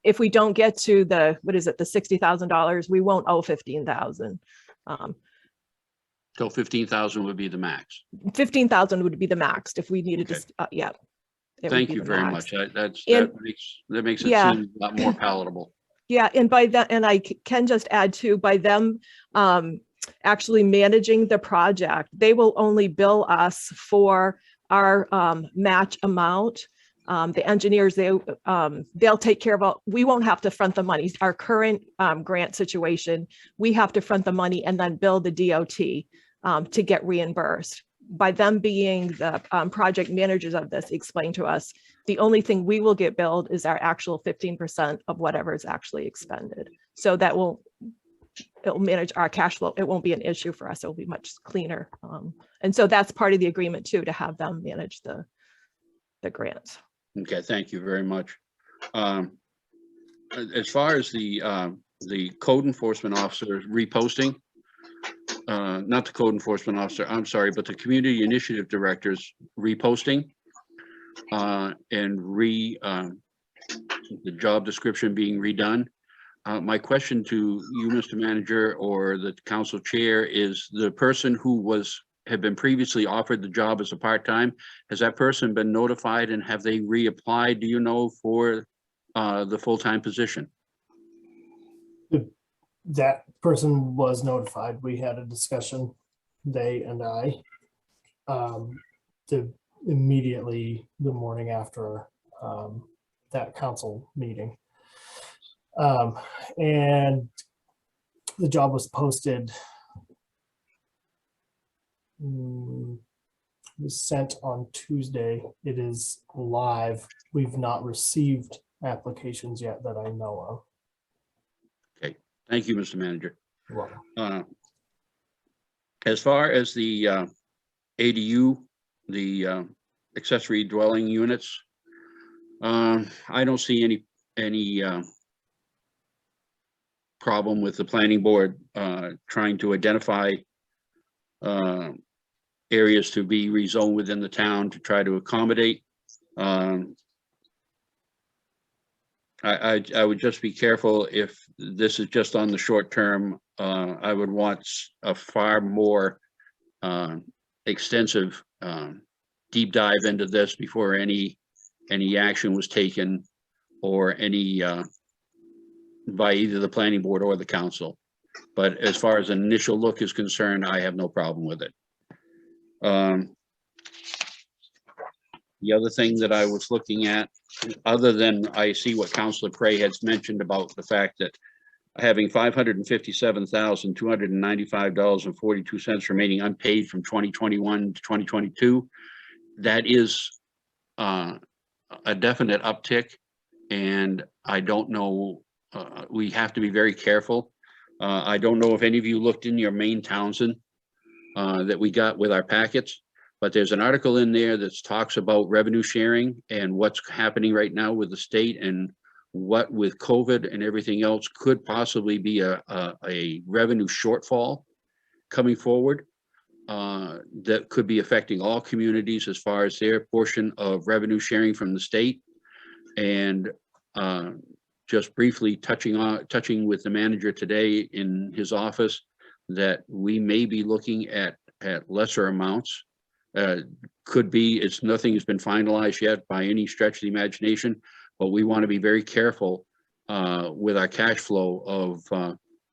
get to the $60,000, we won't owe $15,000. So 15,000 would be the max. 15,000 would be the max if we needed to. Yeah. Thank you very much. That makes it seem a lot more palatable. Yeah, and by that, and I can just add too, by them actually managing the project, they will only bill us for our match amount. The engineers, they'll take care of all, we won't have to front the money. Our current grant situation, we have to front the money and then bill the DOT to get reimbursed. By them being the project managers of this, explain to us, the only thing we will get billed is our actual 15% of whatever is actually expended. So that it'll manage our cash flow. It won't be an issue for us. It'll be much cleaner. And so that's part of the agreement too, to have them manage the grants. Okay, thank you very much. As far as the code enforcement officer reposting, not the code enforcement officer, I'm sorry, but the community initiative directors reposting and the job description being redone. my question to you, Mr. Manager, or the council chair, is the person who had been previously offered the job as a part-time, has that person been notified and have they reapplied, do you know, for the full-time position? That person was notified. We had a discussion, they and I, immediately the morning after that council meeting. And the job was posted, was sent on Tuesday. It is live. We've not received applications yet that I know of. Okay, thank you, Mr. Manager. You're welcome. As far as the ADU, the accessory dwelling units, I don't see any problem with the planning board trying to identify areas to be rezoned within the town to try to accommodate. I would just be careful if this is just on the short term. I would want a far more extensive deep dive into this before any action was taken, or any by either the planning board or the council. But as far as an initial look is concerned, I have no problem with it. The other thing that I was looking at, other than I see what Councilor Cray has mentioned about the fact that having $557,295.42 remaining unpaid from 2021 to 2022, that is a definite uptick. And I don't know, we have to be very careful. I don't know if any of you looked in your Maine Townsend that we got with our packets, but there's an article in there that talks about revenue sharing and what's happening right now with the state, and what with COVID and everything else could possibly be a revenue shortfall coming forward that could be affecting all communities as far as their portion of revenue sharing from the state. And just briefly touching with the manager today in his office, that we may be looking at lesser amounts. Could be, nothing has been finalized yet by any stretch of the imagination, but we want to be very careful with our cash flow of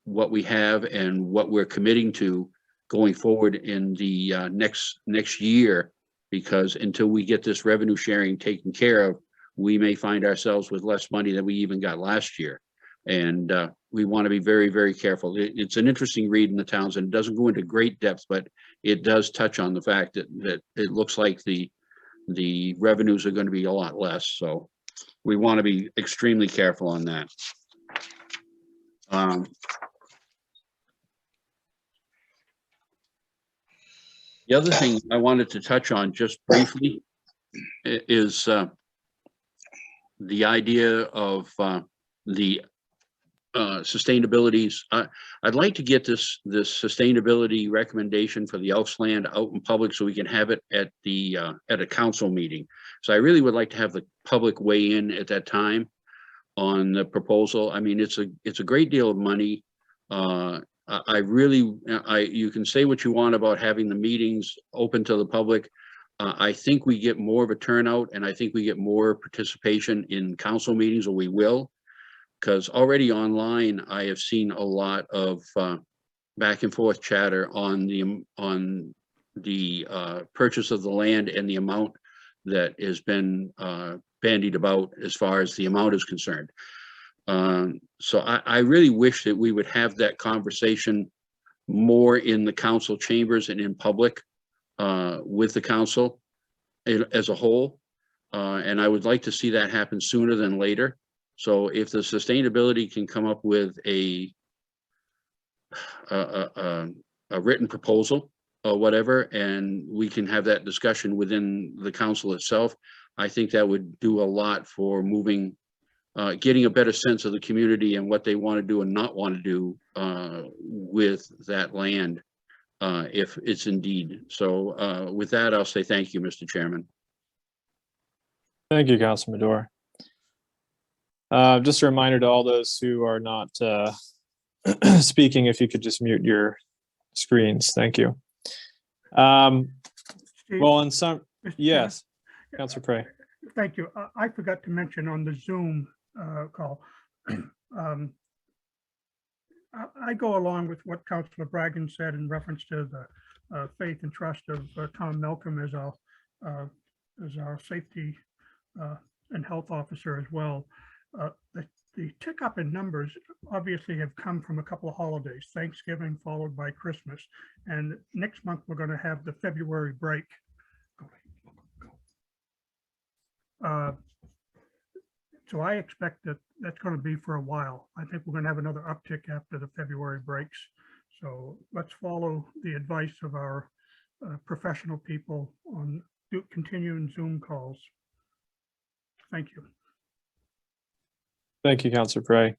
what we have and what we're committing to going forward in the next year, because until we get this revenue sharing taken care of, we may find ourselves with less money than we even got last year. And we want to be very, very careful. It's an interesting read in the Townsend. It doesn't go into great depth, but it does touch on the fact that it looks like the revenues are going to be a lot less. So we want to be extremely careful on that. The other thing I wanted to touch on just briefly is the idea of the sustainabilities. I'd like to get this sustainability recommendation for the Elks Land out in public so we can have it at a council meeting. So I really would like to have the public weigh in at that time on the proposal. I mean, it's a great deal of money. You can say what you want about having the meetings open to the public. I think we get more of a turnout, and I think we get more participation in council meetings, or we will. Because already online, I have seen a lot of back and forth chatter on the purchase of the land and the amount that has been bandied about as far as the amount is concerned. So I really wish that we would have that conversation more in the council chambers and in public with the council as a whole. And I would like to see that happen sooner than later. So if the sustainability can come up with a written proposal or whatever, and we can have that discussion within the council itself, I think that would do a lot for moving, getting a better sense of the community and what they want to do and not want to do with that land, if it's indeed. So with that, I'll say thank you, Mr. Chairman. Thank you, Councilor Madore. Just a reminder to all those who are not speaking, if you could just mute your screens. Thank you. Steve, Well, in some, Mr. Chairman, yes, Councilor Prey. Thank you. I forgot to mention on the Zoom call. I go along with what Councilor Bragin said in reference to the faith and trust of Tom Malcolm as our safety and health officer as well. The tick up in numbers obviously have come from a couple of holidays, Thanksgiving followed by Christmas. And next month, we're going to have the February break. So I expect that that's going to be for a while. I think we're going to have another uptick after the February breaks. So let's follow the advice of our professional people on continuing Zoom calls. Thank you. Thank you, Councilor Prey.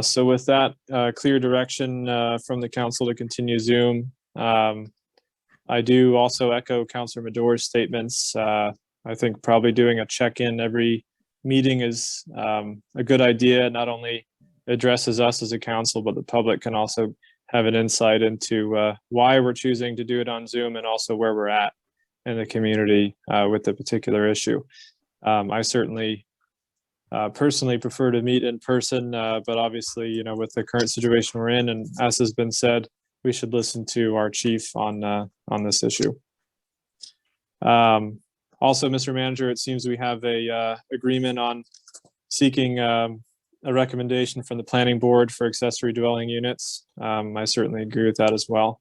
So with that clear direction from the council to continue Zoom, I do also echo Councilor Mador's statements. I think probably doing a check-in every meeting is a good idea. It not only addresses us as a council, but the public can also have an insight into why we're choosing to do it on Zoom and also where we're at in the community with the particular issue. I certainly personally prefer to meet in person, but obviously, you know, with the current situation we're in, and as has been said, we should listen to our chief on this issue. Also, Mr. Manager, it seems we have a agreement on seeking a recommendation from the planning board for accessory dwelling units. I certainly agree with that as well.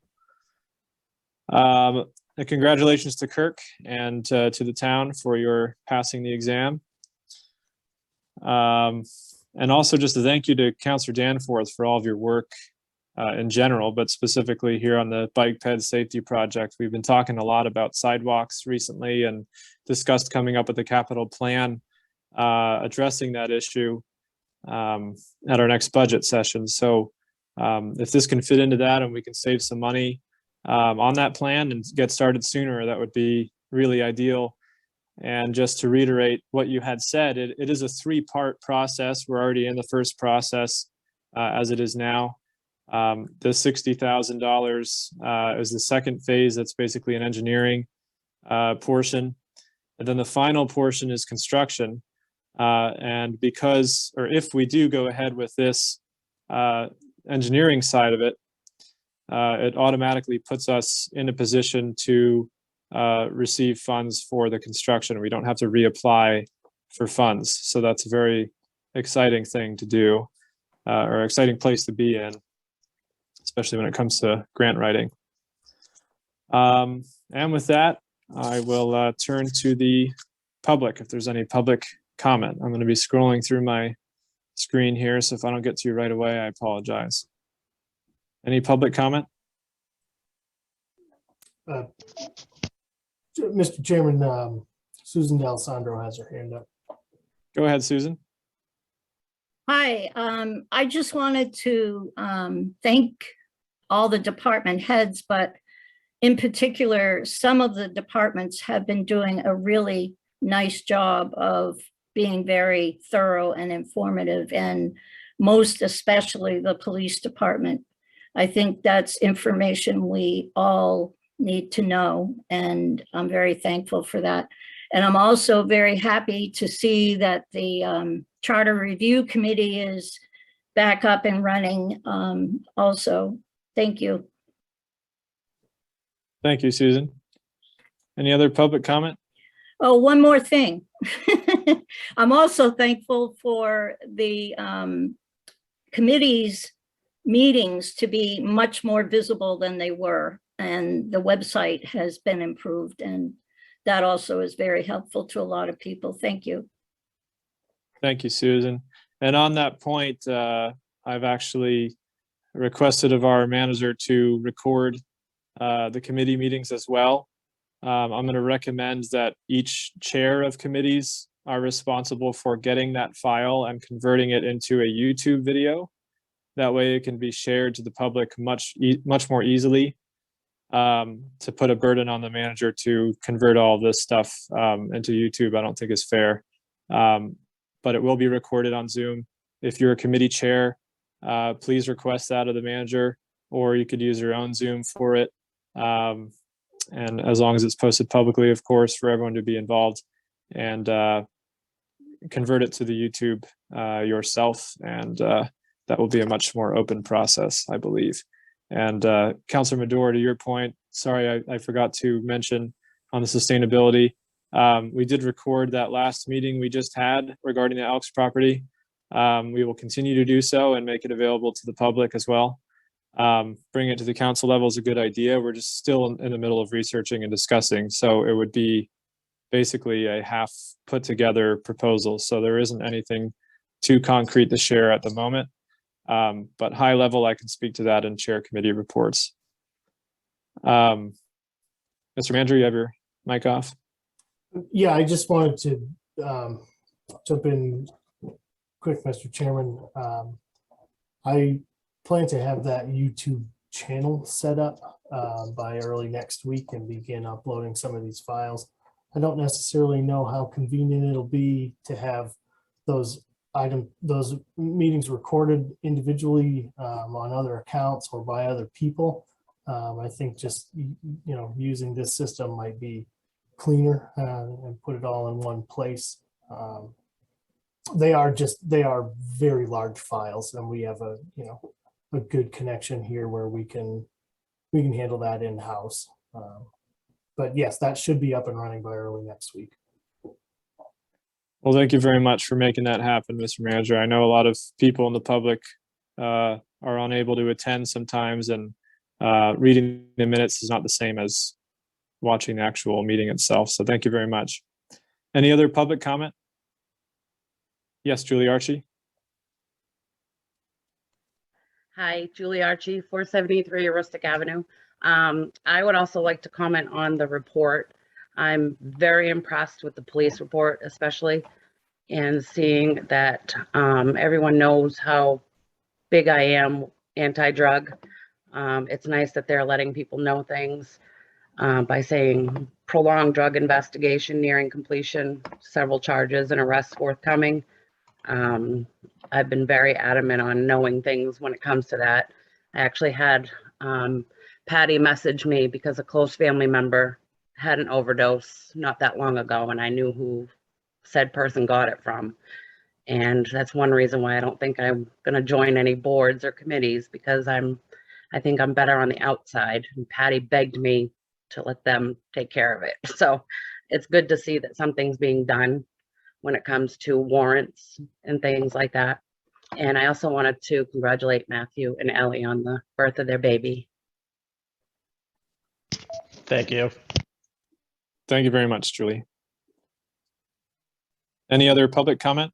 And congratulations to Kirk and to the town for your passing the exam. And also just a thank you to Councillor Danforth for all of your work in general, but specifically here on the bike ped safety project. We've been talking a lot about sidewalks recently and discussed coming up with a capital plan addressing that issue at our next budget session. So if this can fit into that and we can save some money on that plan and get started sooner, that would be really ideal. And just to reiterate what you had said, it is a three-part process. We're already in the first process as it is now. The $60,000 is the second phase. That's basically an engineering portion. And then the final portion is construction. And because, or if we do go ahead with this engineering side of it, it automatically puts us in a position to receive funds for the construction. We don't have to reapply for funds. So that's a very exciting thing to do, or exciting place to be in, especially when it comes to grant writing. And with that, I will turn to the public. If there's any public comment, I'm going to be scrolling through my screen here. So if I don't get to you right away, I apologize. Any public comment? Mr. Chairman, Susan D'Alessandro has her hand up. Go ahead, Susan. Hi, I just wanted to thank all the department heads, but in particular, some of the departments have been doing a really nice job of being very thorough and informative, and most especially the police department. I think that's information we all need to know, and I'm very thankful for that. And I'm also very happy to see that the Charter Review Committee is back up and running also. Thank you. Thank you, Susan. Any other public comment? Oh, one more thing. I'm also thankful for the committee's meetings to be much more visible than they were. And the website has been improved, and that also is very helpful to a lot of people. Thank you. Thank you, Susan. And on that point, I've actually requested of our manager to record the committee meetings as well. I'm going to recommend that each chair of committees are responsible for getting that file and converting it into a YouTube video. That way it can be shared to the public much more easily. To put a burden on the manager to convert all this stuff into YouTube, I don't think is fair. but it will be recorded on Zoom. If you're a committee chair, please request that of the manager, or you could use your own Zoom for it. And as long as it's posted publicly, of course, for everyone to be involved, and convert it to the YouTube yourself, and that will be a much more open process, I believe. And Councilor Madore, to your point, sorry, I forgot to mention on the sustainability. We did record that last meeting we just had regarding the Elks property. We will continue to do so and make it available to the public as well. Bring it to the council level is a good idea. We're just still in the middle of researching and discussing. So it would be basically a half put together proposal. So there isn't anything too concrete to share at the moment. But high level, I can speak to that in chair committee reports. Mr. Manager, you have your mic off. Yeah, I just wanted to jump in quick, Mr. Chairman. I plan to have that YouTube channel set up by early next week and begin uploading some of these files. I don't necessarily know how convenient it'll be to have those meetings recorded individually on other accounts or by other people. I think just using this system might be cleaner and put it all in one place. They are very large files, and we have a good connection here where we can handle that in-house. But yes, that should be up and running by early next week. Well, thank you very much for making that happen, Mr. Manager. I know a lot of people in the public are unable to attend sometimes, and reading the minutes is not the same as watching the actual meeting itself. So thank you very much. Any other public comment? Yes, Julie Archie. Hi, Julie Archie, 473 Aroostook Avenue. I would also like to comment on the report. I'm very impressed with the police report, especially, and seeing that everyone knows how big I am anti-drug. It's nice that they're letting people know things by saying prolonged drug investigation nearing completion, several charges and arrests forthcoming. I've been very adamant on knowing things when it comes to that. I actually had Patty message me because a close family member had an overdose not that long ago, and I knew who said person got it from. And that's one reason why I don't think I'm going to join any boards or committees, because I think I'm better on the outside. And Patty begged me to let them take care of it. So it's good to see that something's being done when it comes to warrants and things like that. And I also wanted to congratulate Matthew and Ellie on the birth of their baby. Thank you. Thank you very much, Julie. Any other public comment?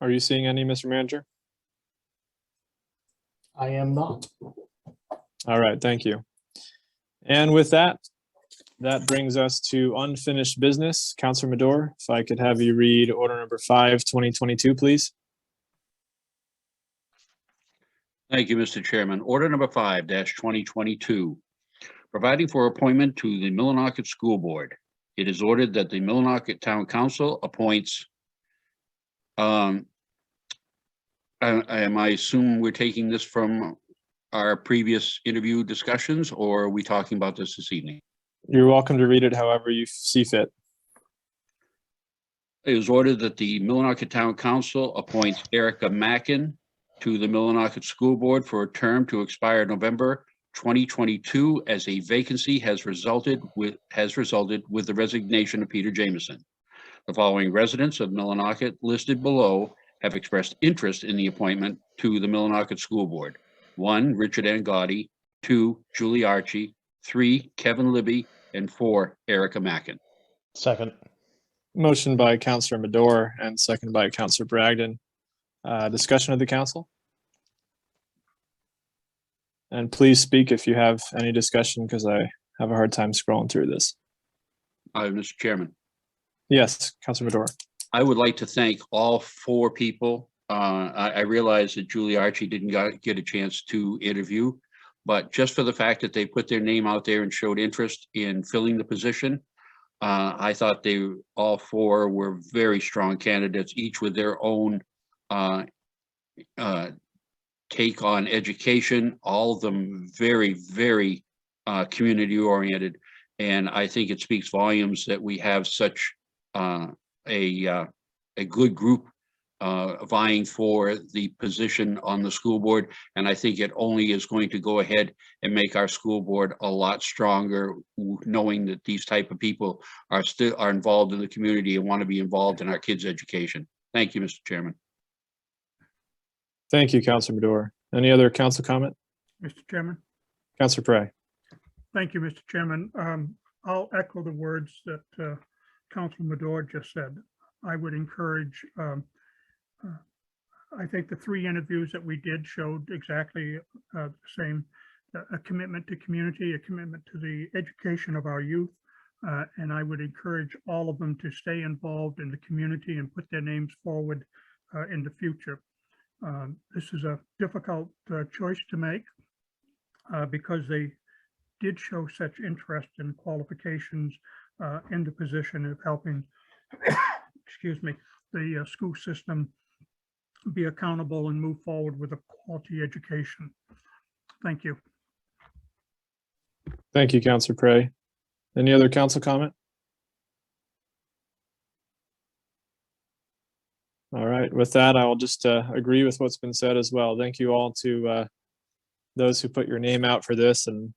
Are you seeing any, Mr. Manager? I am not. All right, thank you. And with that, that brings us to unfinished business. Councilor Madore, if I could have you read order number 5, 2022, please. Thank you, Mr. Chairman. Order number 5-2022, providing for appointment to the Millinocket School Board. It is ordered that the Millinocket Town Council appoints, I assume we're taking this from our previous interview discussions, or are we talking about this evening? You're welcome to read it however you see fit. It is ordered that the Millinocket Town Council appoints Erica Mackin to the Millinocket School Board for a term to expire November 2022, as a vacancy has resulted with the resignation of Peter Jameson. The following residents of Millinocket listed below have expressed interest in the appointment to the Millinocket School Board. 1, Richard Angotti. 2, Julie Archie. 3, Kevin Libby. And 4, Erica Mackin. Second. Motion by Councilor Madore and second by Councilor Bragdon. Discussion of the council? And please speak if you have any discussion, because I have a hard time scrolling through this. Mr. Chairman. Yes, Councilor Madore. I would like to thank all 4 people. I realize that Julie Archie didn't get a chance to interview, but just for the fact that they put their name out there and showed interest in filling the position, I thought all four were very strong candidates, each with their own take on education, all of them very, very community oriented. And I think it speaks volumes that we have such a good group vying for the position on the school board. And I think it only is going to go ahead and make our school board a lot stronger, knowing that these type of people are involved in the community and want to be involved in our kids' education. Thank you, Mr. Chairman. Thank you, Councilor Madore. Any other council comment? Mr. Chairman. Councilor Prey. Thank you, Mr. Chairman. I'll echo the words that Councilor Madore just said. I would encourage, I think the 3 interviews that we did showed exactly the same, a commitment to community, a commitment to the education of our youth. And I would encourage all of them to stay involved in the community and put their names forward in the future. This is a difficult choice to make because they did show such interest and qualifications in the position of helping, excuse me, the school system be accountable and move forward with a quality education. Thank you. Thank you, Councilor Prey. Any other council comment? All right, with that, I will just agree with what's been said as well. Thank you all to those who put your name out for this, and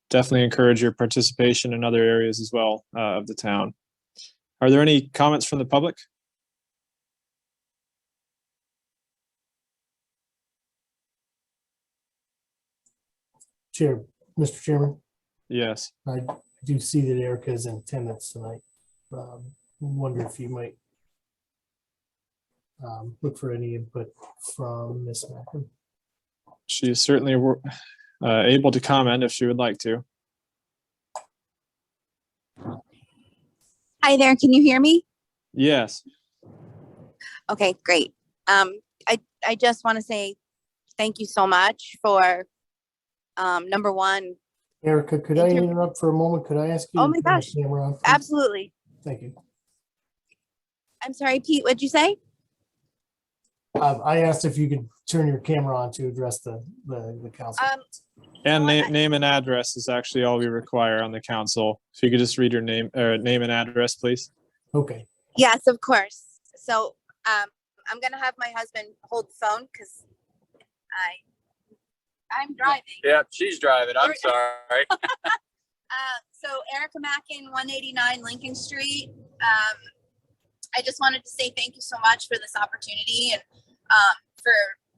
definitely encourage your participation in other areas as well of the town. Are there any comments from the public? Mr. Chairman, Yes. I do see that Erica is in attendance tonight. Wonder if you might look for any input from Ms. Mackin. She is certainly able to comment if she would like to. Hi there, can you hear me? Yes. Okay, great. I just want to say thank you so much for number one. Erica, could I interrupt for a moment? Could I ask you? Oh my gosh, camera on, please? Absolutely. Thank you. I'm sorry, Pete, what'd you say? I asked if you could turn your camera on to address the council. And name and address is actually all we require on the council. If you could just read your name and address, please. Okay. Yes, of course. So I'm gonna have my husband hold the phone because I'm driving. Yeah, she's driving. I'm sorry. So Erica Mackin, 189 Lincoln Street. I just wanted to say thank you so much for this opportunity and for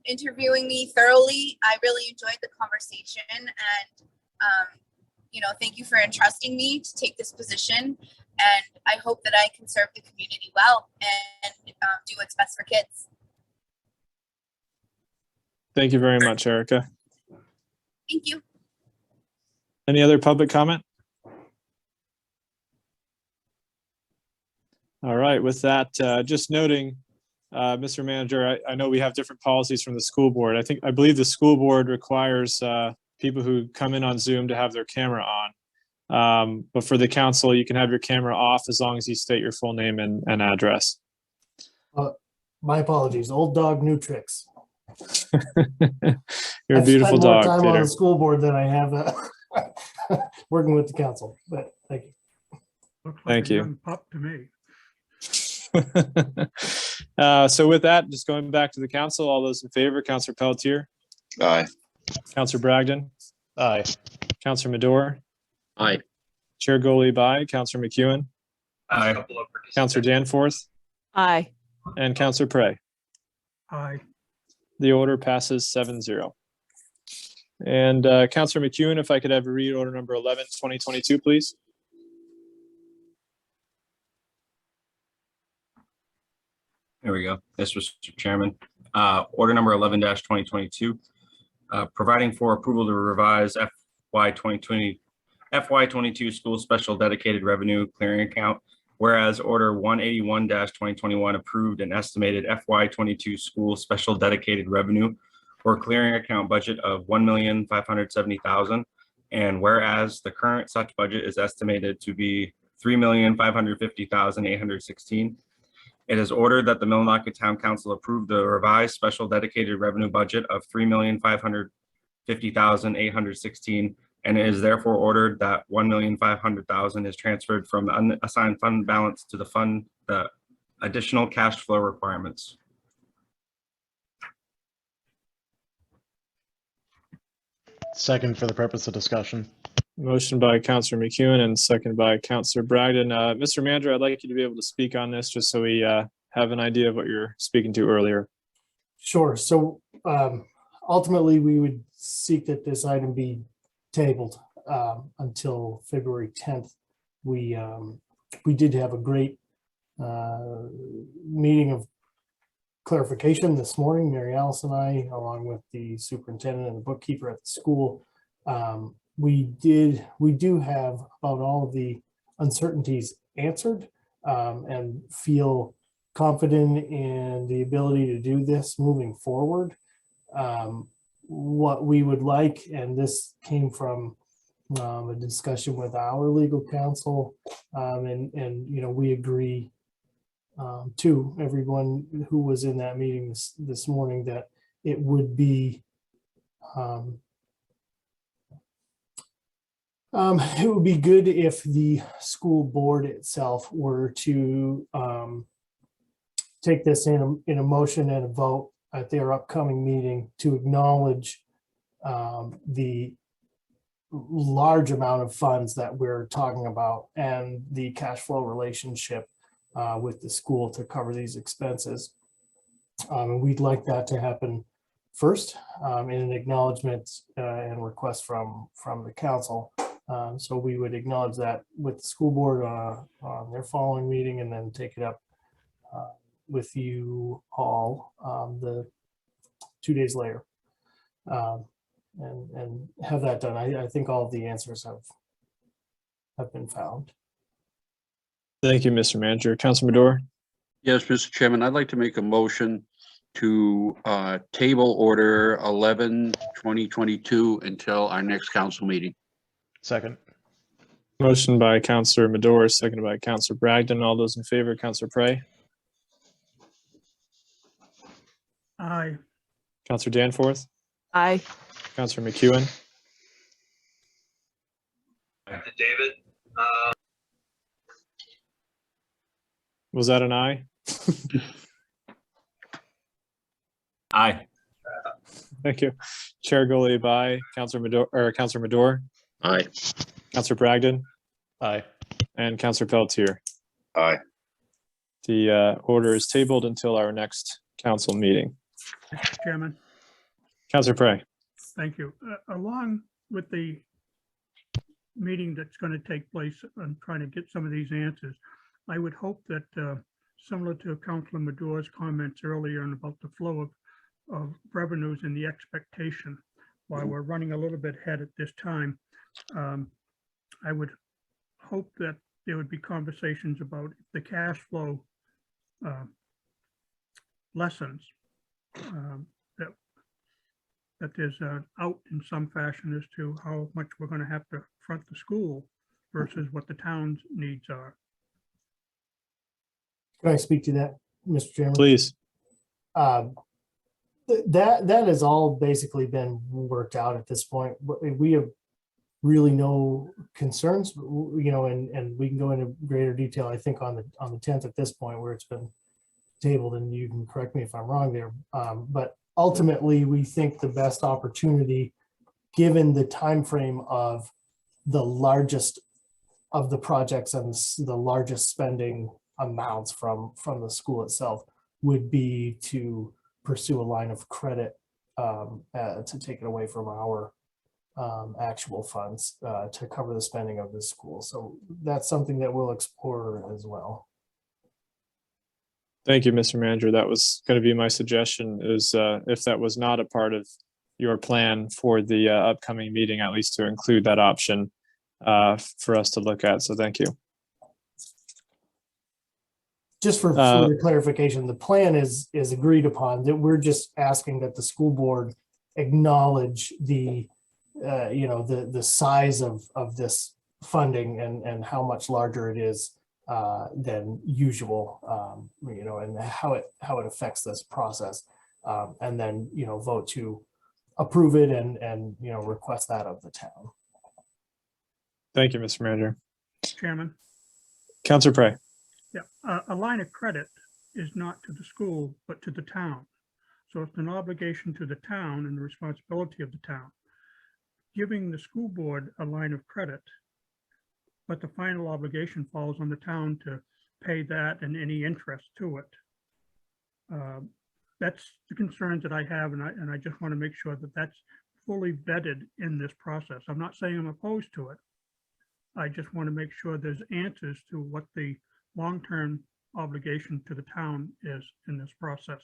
interviewing me thoroughly. I really enjoyed the conversation, and thank you for entrusting me to take this position. And I hope that I can serve the community well and do what's best for kids. Thank you very much, Erica. Thank you. Any other public comment? All right, with that, just noting, Mr. Manager, I know we have different policies from the school board. I believe the school board requires people who come in on Zoom to have their camera on. But for the council, you can have your camera off as long as you state your full name and address. My apologies. Old dog, new tricks. You're a beautiful dog, I've spent more time on Peter. the school board than I have working with the council, but thank you. Looks like Thank a you. young pup to me. So with that, just going back to the council, all those in favor, Councilor Pelletier, Aye. Councilor Bragdon, Aye. Councilor Madore, Aye. Chair Goalie, aye, Councilor McEwen, Aye. Councilor Danforth, Aye. and Councilor Prey. Aye. The order passes 7-0. And Councilor McEwen, if I could have you read order number 11, 2022, please. There we go. Yes, Mr. Chairman. Order number 11-2022, providing for approval to revise FY22 school special dedicated revenue clearing account. Whereas order 181-2021 approved an estimated FY22 school special dedicated revenue or clearing account budget of $1,570,000. And whereas the current such budget is estimated to be $3,550,816. It is ordered that the Millinocket Town Council approve the revised special dedicated revenue budget of $3,550,816, and it is therefore ordered that $1,500,000 is transferred from the unassigned fund balance to the fund the additional cash flow requirements. Second for the purpose of discussion. Motion by Counselor McEwen and second by Counselor Bragdon. Mr. Manager, I'd like you to be able to speak on this just so we have an idea of what you're speaking to earlier. Sure. So ultimately, we would seek that this item be tabled until February 10th. We did have a great meeting of clarification this morning, Mary Alice and I, along with the superintendent and the bookkeeper at the school. We do have about all of the uncertainties answered and feel confident in the ability to do this moving forward. What we would like, and this came from a discussion with our legal counsel, and you know, we agree to everyone who was in that meeting this morning that it would be good if the school board itself were to take this in a motion and a vote at their upcoming meeting to acknowledge the large amount of funds that we're talking about and the cash flow relationship with the school to cover these expenses. And we'd like that to happen first in an acknowledgement and request from the council. So we would acknowledge that with the school board on their following meeting and then take it up with you all the 2 days later and have that done. I think all of the answers have been found. Thank you, Mr. Manager. Councilor Madore. Yes, Mr. Chairman, I'd like to make a motion to table order 11/2022 until our next council meeting. Second. Motion by Counselor Madore, seconded by Counselor Bragdon. All those in favor, Counselor Prey, Aye. Counselor Danforth, Aye. Counselor McEwen, David. was that an aye? Aye. Thank you. Chair Goliath, aye. Counselor Madore, or Counselor Madore, Aye. Counselor Bragdon, Aye. and Counselor Pelletier. Aye. The order is tabled until our next council meeting. Mr. Chairman, Counselor Prey. thank you. Along with the meeting that's going to take place on trying to get some of these answers, I would hope that similar to Councilor Madore's comments earlier and about the flow of revenues and the expectation, while we're running a little bit ahead at this time, I would hope that there would be conversations about the cash flow lessons, that there's an out in some fashion as to how much we're going to have to front the school versus what the town's needs are. Can I speak to that, Mr. Chairman? Please. That has all basically been worked out at this point. We have really no concerns, you know, and we can go into greater detail, I think, on the 10th at this point where it's been tabled, and you can correct me if I'm wrong there. But ultimately, we think the best opportunity, given the time frame of the largest of the projects and the largest spending amounts from the school itself, would be to pursue a line of credit to take it away from our actual funds to cover the spending of the school. So that's something that we'll explore as well. Thank you, Mr. Manager. That was going to be my suggestion, is if that was not a part of your plan for the upcoming meeting, at least to include that option for us to look at. So thank you. Just for further clarification, the plan is agreed upon. That we're just asking that the school board acknowledge the, you know, the size of this funding and how much larger it is than usual, and how it affects this process. And then, vote to approve it and request that of the town. Thank you, Mr. Manager. Chairman, Counselor Prey. yeah, a line of credit is not to the school, but to the town. So it's an obligation to the town and the responsibility of the town. Giving the school board a line of credit, but the final obligation falls on the town to pay that and any interest to it. That's the concerns that I have, and I just want to make sure that that's fully vetted in this process. I'm not saying I'm opposed to it. I just want to make sure there's answers to what the long-term obligation to the town is in this process.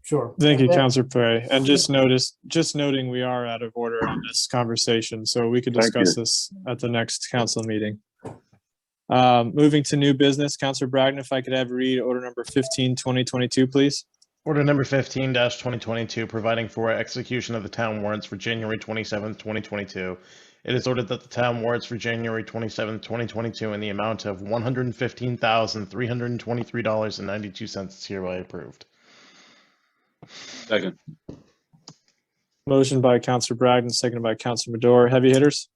Sure. Thank you, And then- Counselor Prey. And just noting we are out of order on this conversation, so we could Thank discuss you. this at the next council meeting. Moving to new business, Counselor Bragdon, if I could have read order number 15, 2022, please. Order number 15-2022, providing for execution of the town warrants for January 27th, 2022. It is ordered that the town warrants for January 27th, 2022 in the amount of $115,323.92 is hereby approved. Second. Motion by Counselor Bragdon, seconded by Counselor Madore. Heavy hitters?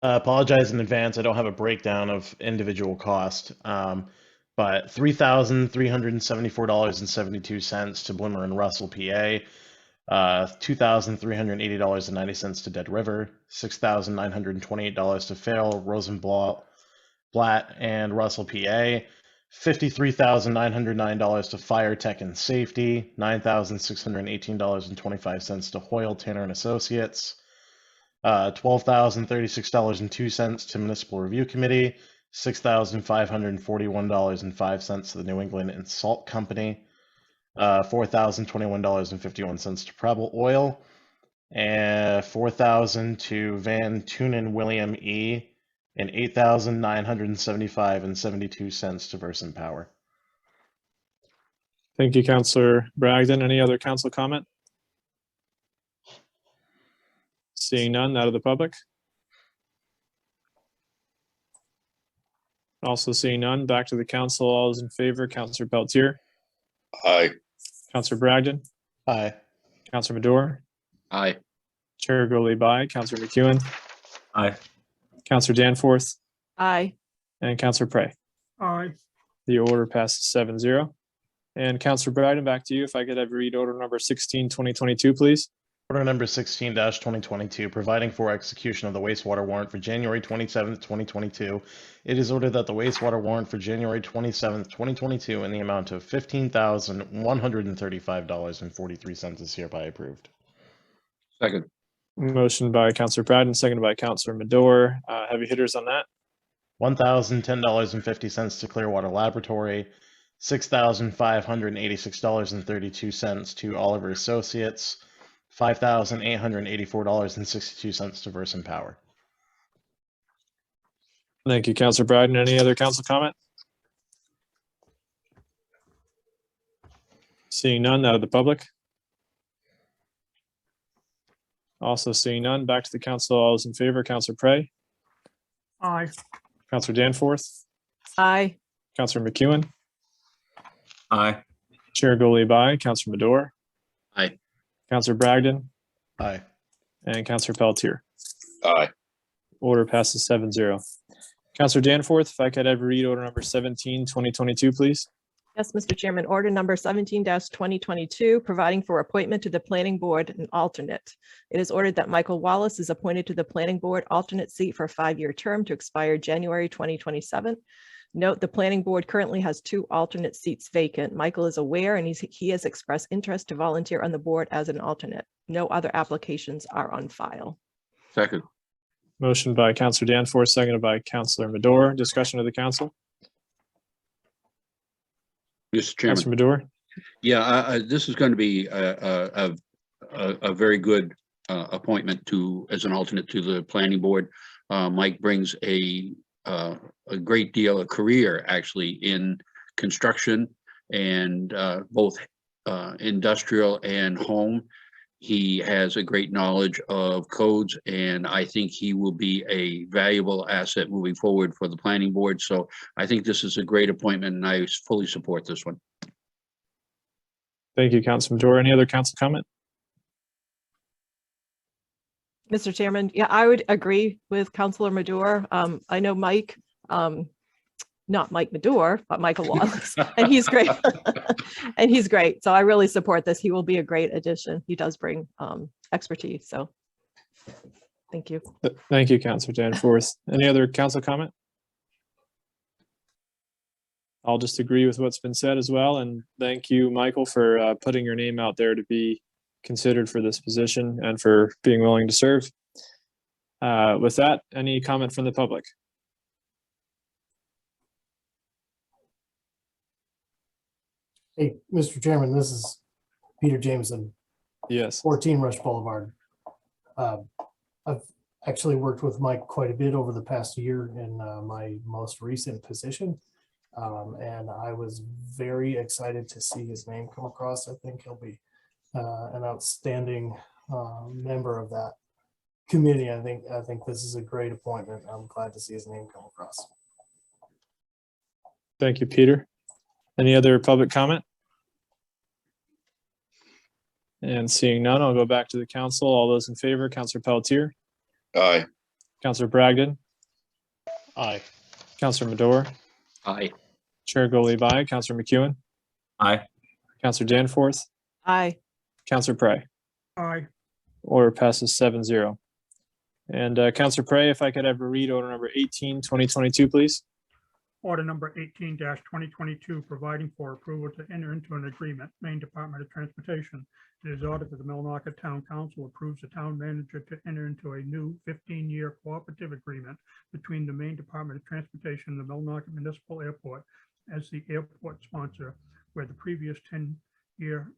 Apologize in advance. I don't have a breakdown of individual cost, but $3,374.72 to Blimmer and Russell, PA. $2,380.90 to Dead River, $6,928 to Farrell, Rosenblatt, and Russell, PA, $53,909 to Fire Tech and Safety, $9,618.25 to Hoyle, Tanner and Associates, $12,036.02 to Municipal Review Committee, $6,541.05 to the New England and Salt Company, $4,021.51 to Preble Oil, and $4,000 to Van Tunen William E, and $8,975.72 to Versant Power. Thank you, Counselor Bragdon. Any other council comment? Seeing none, out of the public. Also seeing none, back to the council. All those in favor, Counselor Pelletier, Aye. Counselor Bragdon, Aye. Counselor Madore, Aye. Chair Gurley by, Counselor McEwen, Aye. Counselor Danforth, Aye. and Counselor Prey. Aye. The order passes 7-0. And Counselor Bragdon, back to you. If I could have read order number 16, 2022, please. Order number 16-2022, providing for execution of the wastewater warrant for January 27th, 2022. It is ordered that the wastewater warrant for January 27th, 2022 in the amount of $15,135.43 is hereby approved. Second. Motion by Counselor Bragdon, seconded by Counselor Madore. Heavy hitters on that. $1,010.50 to Clearwater Laboratory, $6,586.32 to Oliver Associates, $5,884.62 to Versant Power. Thank you, Counselor Bragdon. Any other council comment? Seeing none, out of the public. Also seeing none, back to the council. All those in favor, Counselor Prey, Aye. Counselor Danforth, Aye. Counselor McEwen, Aye. Chair Gurley by, Counselor Madore, Aye. Counselor Bragdon, Aye. and Counselor Pelletier. Aye. Order passes 7-0. Counselor Danforth, if I could have read order number 17, 2022, please. Yes, Mr. Chairman, order number 17-2022, providing for appointment to the planning board and alternate. It is ordered that Michael Wallace is appointed to the planning board alternate seat for a 5-year term to expire January 2027. Note, the planning board currently has 2 alternate seats vacant. Michael is aware and he has expressed interest to volunteer on the board as an alternate. No other applications are on file. Second. Motion by Counselor Danforth, seconded by Counselor Madore. Discussion of the council. Mr. Chairman. Counselor Madore. Yeah, this is going to be a very good appointment as an alternate to the planning board. Mike brings a great deal of career actually in construction and both industrial and home. He has a great knowledge of codes, and I think he will be a valuable asset moving forward for the planning board. So I think this is a great appointment, and I fully support this one. Thank you, Councilor Madore. Any other council comment? Mr. Chairman, yeah, I would agree with Councilor Madore. I know Mike, not Mike Madore, but Michael Wallace, and he's great. And he's great. So I really support this. He will be a great addition. He does bring expertise. So thank you. Thank you, Councilor Danforth. Any other council comment? I'll just agree with what's been said as well. And thank you, Michael, for putting your name out there to be considered for this position and for being willing to serve. With that, any comment from the public? Hey, Mr. Chairman, this is Peter Jameson. Yes. 14 Rush Boulevard. I've actually worked with Mike quite a bit over the past year in my most recent position. And I was very excited to see his name come across. I think he'll be an outstanding member of that committee. I think this is a great appointment. I'm glad to see his name come across. Thank you, Peter. Any other public comment? And seeing none, I'll go back to the council. All those in favor, Councilor Pelletier, Aye. Councilor Bragdon, Aye. Councilor Madore, Aye. Chair Goliath, aye. Councilor McEwen, Aye. Councilor Danforth, Aye. Councilor Prey. Aye. Order passes 7-0. And Councilor Prey, if I could have a read order number 18, 2022, please. Order number 18-2022, providing for approval to enter into an agreement, Maine Department of Transportation. It is ordered that the Millinocket Town Council approves the town manager to enter into a new 15-year cooperative agreement between the Maine Department of Transportation and the Millinocket Municipal Airport as the airport sponsor, where the previous 10-year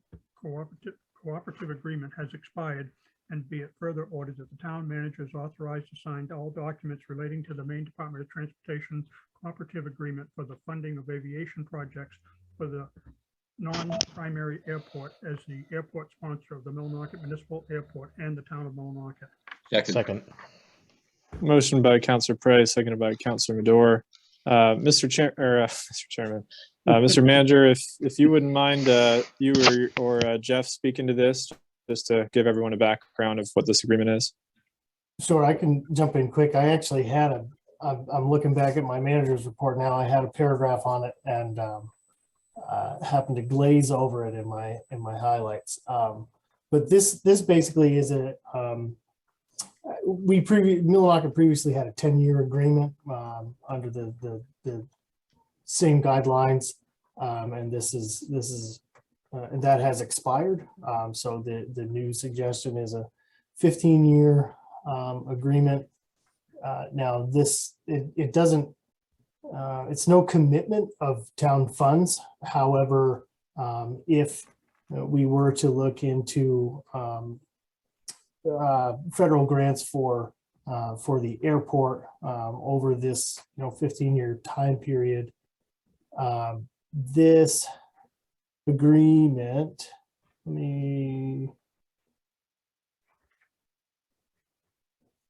cooperative agreement has expired, and be it further ordered that the town manager is authorized to sign all documents relating to the Maine Department of Transportation cooperative agreement for the funding of aviation projects for the non-primary airport as the airport sponsor of the Millinocket Municipal Airport and the town of Millinocket. Second. Motion by Councilor Prey, seconded by Councilor Madore. Mr. Chairman, Mr. Manager, if you wouldn't mind, you or Jeff speaking to this, just to give everyone a background of what this agreement is. Sure, I can jump in quick. I actually had I'm looking back at my manager's report now. I had a paragraph on it and happened to glaze over it in my highlights. But this basically is a Millinocket previously had a 10-year agreement under the same guidelines, and this is and that has expired. So the new suggestion is a 15-year agreement. Now it doesn't, it's no commitment of town funds. However, if we were to look into federal grants for the airport over this 15-year time period, this agreement,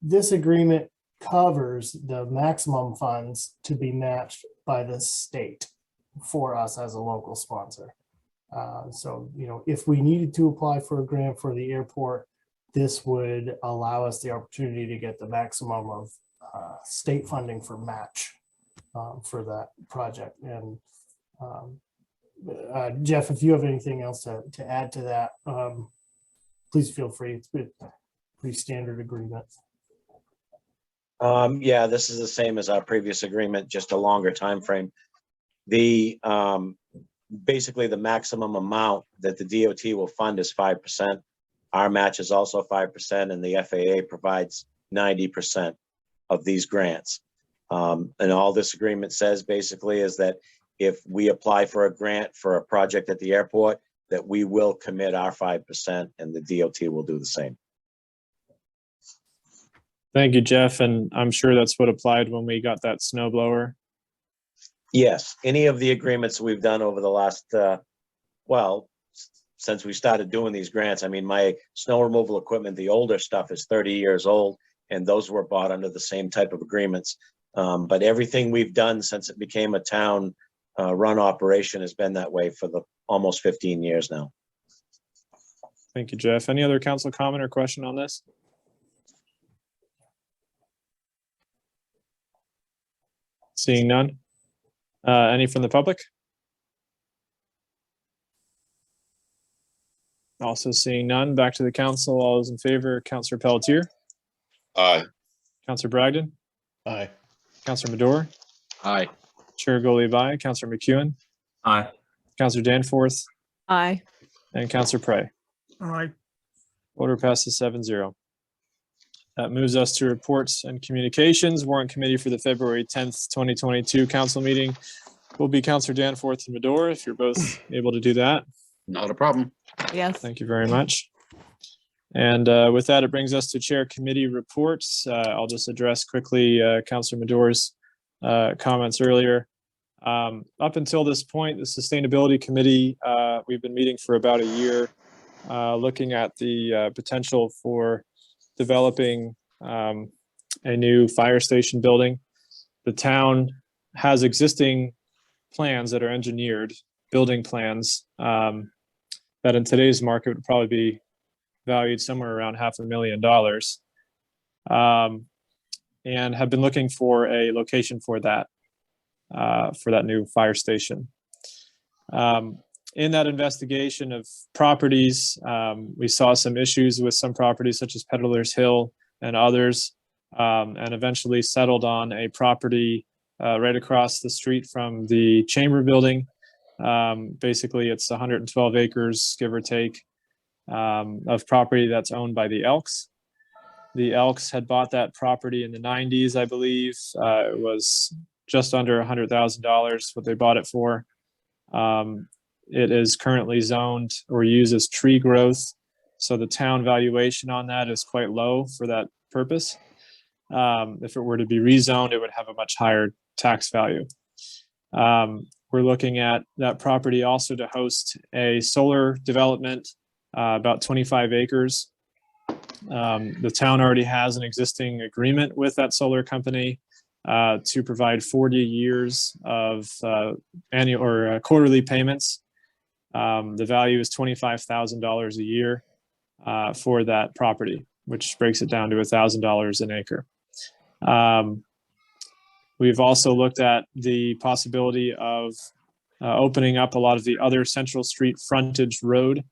this agreement covers the maximum funds to be matched by the state for us as a local sponsor. So, if we needed to apply for a grant for the airport, this would allow us the opportunity to get the maximum of state funding for match for that project. And Jeff, if you have anything else to add to that, please feel free. It's a pretty standard agreement. Yeah, this is the same as our previous agreement, just a longer time frame. The basically the maximum amount that the DOT will fund is 5%. Our match is also 5%, and the FAA provides 90% of these grants. And all this agreement says basically is that if we apply for a grant for a project at the airport, that we will commit our 5% and the DOT will do the same. Thank you, Jeff. And I'm sure that's what applied when we got that snow blower. Yes, any of the agreements we've done over the last, since we started doing these grants. I mean, my snow removal equipment, the older stuff is 30 years old, and those were bought under the same type of agreements. But everything we've done since it became a town run operation has been that way for the almost 15 years now. Thank you, Jeff. Any other council comment or question on this? Seeing none. Any from the public? Also seeing none. Back to the council. All those in favor, Councillor Pelletier, Aye. Councillor Bragdon, Aye. Councillor Madore, Aye. Chair Goliath, aye. Councillor McEwen, Aye. Councillor Danforth, Aye. and Councillor Prey. Aye. Order passes 7-0. That moves us to reports and communications. Warrant Committee for the February 10th, 2022 council meeting will be Councillor Danforth and Madore, if you're both able to do that. Not a problem. Yes. Thank you very much. And with that, it brings us to Chair Committee reports. I'll just address quickly Councillor Madore's comments earlier. Up until this point, the Sustainability Committee, we've been meeting for about a year, looking at the potential for developing a new fire station building. The town has existing plans that are engineered, building plans, that in today's market would probably be valued somewhere around $500,000, and have been looking for a location for that new fire station. In that investigation of properties, we saw some issues with some properties such as Peddler's Hill and others, and eventually settled on a property right across the street from the Chamber building. Basically, it's 112 acres, give or take, of property that's owned by the Elks. The Elks had bought that property in the 90s, I believe. It was just under $100,000 what they bought it for. It is currently zoned or used as tree growth, so the town valuation on that is quite low for that purpose. If it were to be rezoned, it would have a much higher tax value. We're looking at that property also to host a solar development, about 25 acres. The town already has an existing agreement with that solar company to provide 40 years of annual or quarterly payments. The value is $25,000 a year for that property, which breaks it down to $1,000 an acre. We've also looked at the possibility of opening up a lot of the other Central Street frontage road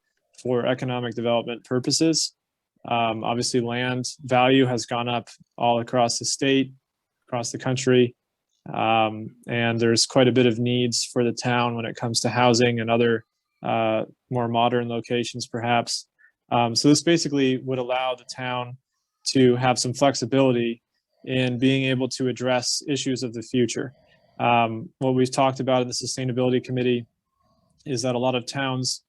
for economic development purposes. Obviously, land value has gone up all across the state, across the country, and there's quite a bit of needs for the town when it comes to housing and other more modern locations, perhaps. So this basically would allow the town to have some flexibility in being able to address issues of the future. What we've talked about in the Sustainability Committee is that a lot of towns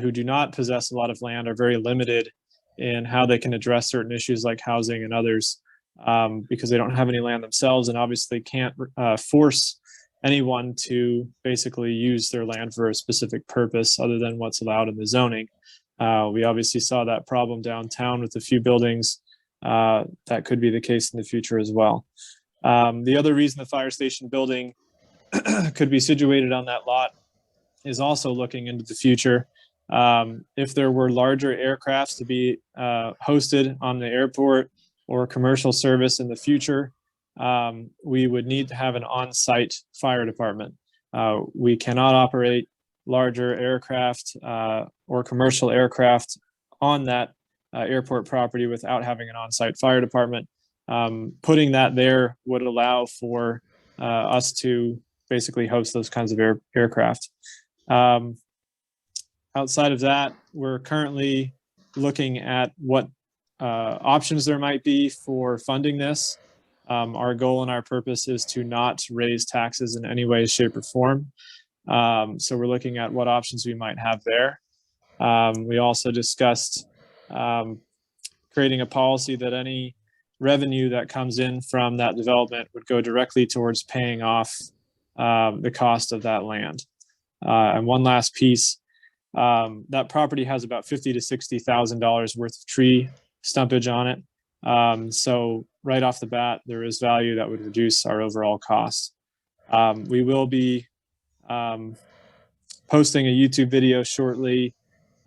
who do not possess a lot of land are very limited in how they can address certain issues like housing and others, because they don't have any land themselves and obviously can't force anyone to basically use their land for a specific purpose other than what's allowed in the zoning. We obviously saw that problem downtown with a few buildings. That could be the case in the future as well. The other reason the fire station building could be situated on that lot is also looking into the future. If there were larger aircrafts to be hosted on the airport or commercial service in the future, we would need to have an on-site fire department. We cannot operate larger aircraft or commercial aircraft on that airport property without having an on-site fire department. Putting that there would allow for us to basically host those kinds of aircraft. Outside of that, we're currently looking at what options there might be for funding this. Our goal and our purpose is to not raise taxes in any way, shape, or form. So we're looking at what options we might have there. We also discussed creating a policy that any revenue that comes in from that development would go directly towards paying off the cost of that land. And one last piece, That property has about $50,000 to $60,000 worth of tree stumpage on it. So right off the bat, there is value that would reduce our overall costs. We will be posting a YouTube video shortly,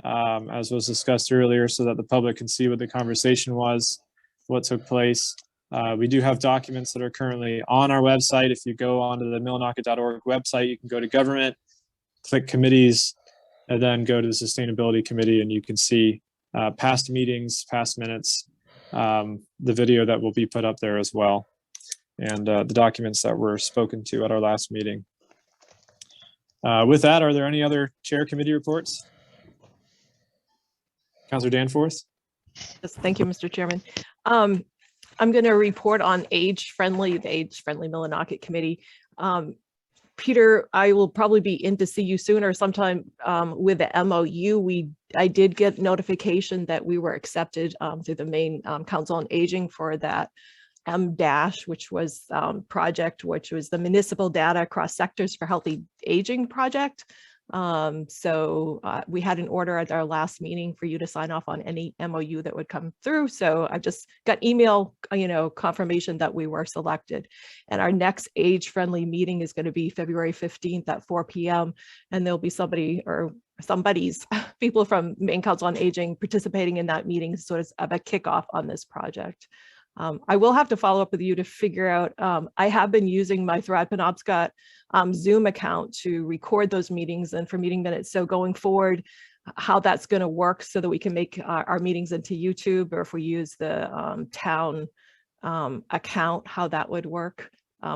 as was discussed earlier, so that the public can see what the conversation was, what took place. We do have documents that are currently on our website. If you go onto the millinocket.org website, you can go to government, click committees, and then go to the sustainability committee, and you can see past meetings, past minutes, the video that will be put up there as well, and the documents that were spoken to at our last meeting. With that, are there any other chair committee reports? Councilor Danforth? Yes, thank you, Mr. Chairman. I'm going to report on the Age-Friendly Millinocket Committee. Peter, I will probably be in to see you soon or sometime with the MOU. I did get notification that we were accepted through the Maine Council on Aging for that M-, which was project, which was the Municipal Data Across Sectors for Healthy Aging project. So we had an order at our last meeting for you to sign off on any MOU that would come through. So I just got email, confirmation that we were selected. And our next age-friendly meeting is going to be February 15th at 4 p.m. And there'll be somebody's people from Maine Council on Aging participating in that meeting, sort of a kickoff on this project. I will have to follow up with you to figure out, I have been using my Thread Penobscot Zoom account to record those meetings and for meeting minutes. So going forward, how that's going to work so that we can make our meetings into YouTube, or if we use the town account, how that would work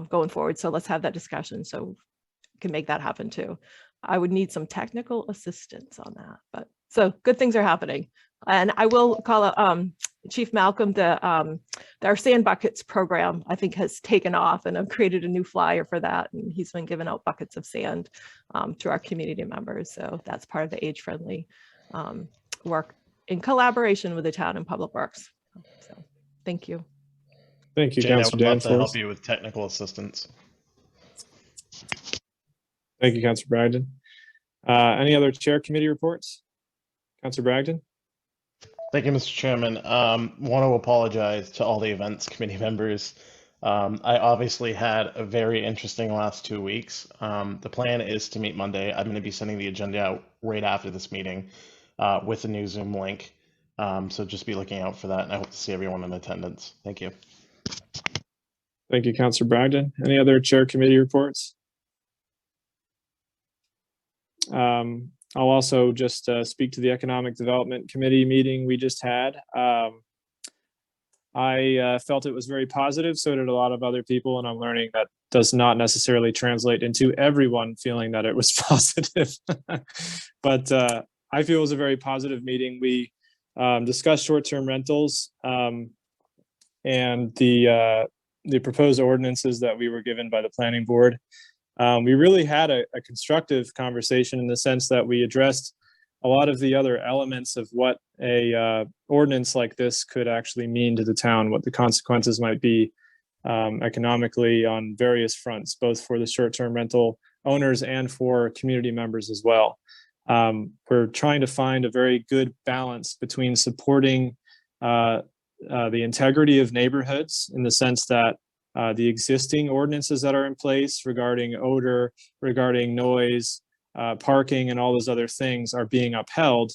going forward. So let's have that discussion so we can make that happen too. I would need some technical assistance on that, but so good things are happening. And I will call out Chief Malcolm, our Sand Buckets program, I think, has taken off, and I've created a new flyer for that. And he's been giving out buckets of sand to our community members. So that's part of the age-friendly work in collaboration with the town and Public Works. So thank you. Thank you, Jane, I would Councilor love to Danforth. help you with technical assistance. Thank you, Councilor Bragdon. Any other chair committee reports? Councilor Bragdon? Thank you, Mr. Chairman. Want to apologize to all the events committee members. I obviously had a very interesting last 2 weeks. The plan is to meet Monday. I'm going to be sending the agenda out right after this meeting with a new Zoom link. So just be looking out for that, and I hope to see everyone in attendance. Thank you. Thank you, Councilor Bragdon. Any other chair committee reports? I'll also just speak to the Economic Development Committee meeting we just had. I felt it was very positive, so did a lot of other people, and I'm learning that does not necessarily translate into everyone feeling that it was positive. But I feel it was a very positive meeting. We discussed short-term rentals and the proposed ordinances that we were given by the planning board. We really had a constructive conversation in the sense that we addressed a lot of the other elements of what a ordinance like this could actually mean to the town, what the consequences might be economically on various fronts, both for the short-term rental owners and for community members as well. We're trying to find a very good balance between supporting the integrity of neighborhoods in the sense that the existing ordinances that are in place regarding odor, regarding noise, parking, and all those other things are being upheld,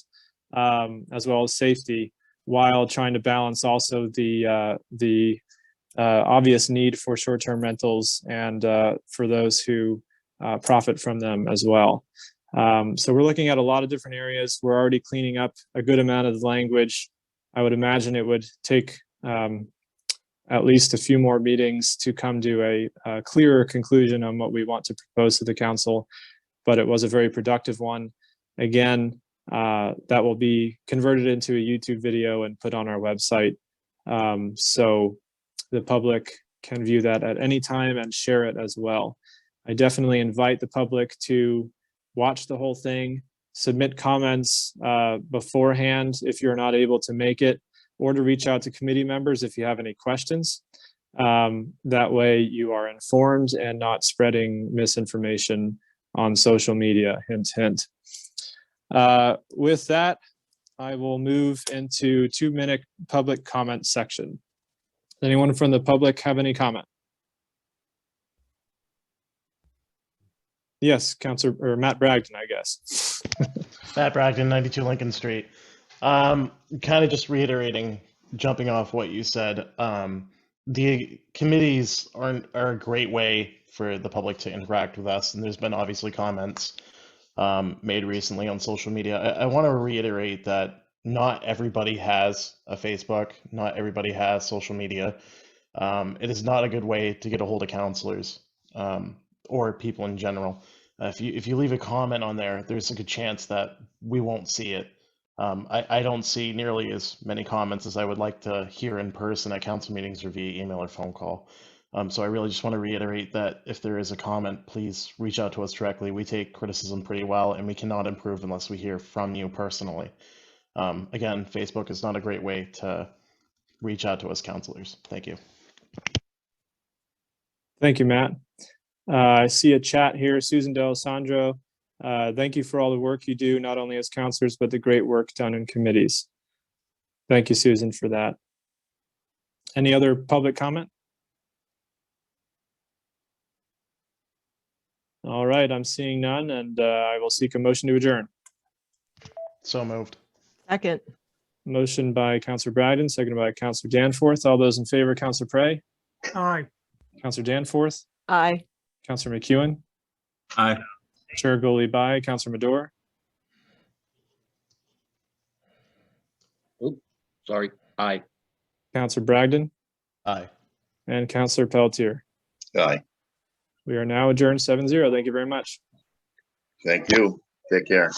as well as safety, while trying to balance also the obvious need for short-term rentals and for those who profit from them as well. So we're looking at a lot of different areas. We're already cleaning up a good amount of the language. I would imagine it would take at least a few more meetings to come to a clearer conclusion on what we want to propose to the council, but it was a very productive one. Again, that will be converted into a YouTube video and put on our website, so the public can view that at any time and share it as well. I definitely invite the public to watch the whole thing, submit comments beforehand if you're not able to make it, or to reach out to committee members if you have any questions. That way you are informed and not spreading misinformation on social media, hint, hint. With that, I will move into 2-minute public comment section. Anyone from the public have any comment? Yes, Councilor, or Matt Bragdon, I guess. Matt Bragdon, 92 Lincoln Street. Kind of just reiterating, jumping off what you said. The committees are a great way for the public to interact with us, and there's been obviously comments made recently on social media. I want to reiterate that not everybody has a Facebook, not everybody has social media. It is not a good way to get a hold of counselors or people in general. If you leave a comment on there, there's a good chance that we won't see it. I don't see nearly as many comments as I would like to hear in person at council meetings or via email or phone call. So I really just want to reiterate that if there is a comment, please reach out to us directly. We take criticism pretty well, and we cannot improve unless we hear from you personally. Again, Facebook is not a great way to reach out to us counselors. Thank you. Thank you, Matt. I see a chat here. Susan D'Alessandro, thank you for all the work you do, not only as counselors, but the great work done in committees. Thank you, Susan, for that. Any other public comment? All right, I'm seeing none, and I will seek a motion to adjourn. So moved. Second. Motion by Councilor Bragdon, seconded by Councilor Danforth. All those in favor, Councilor Prey, Aye. Councilor Danforth, Aye. Councilor McEwen, Aye. Chair Goli by, Councilor Madore, Sorry, aye. Councilor Bragdon, Aye. and Councilor Pelletier. Aye. We are now adjourned 7-0. Thank you very much. Thank you. Take care.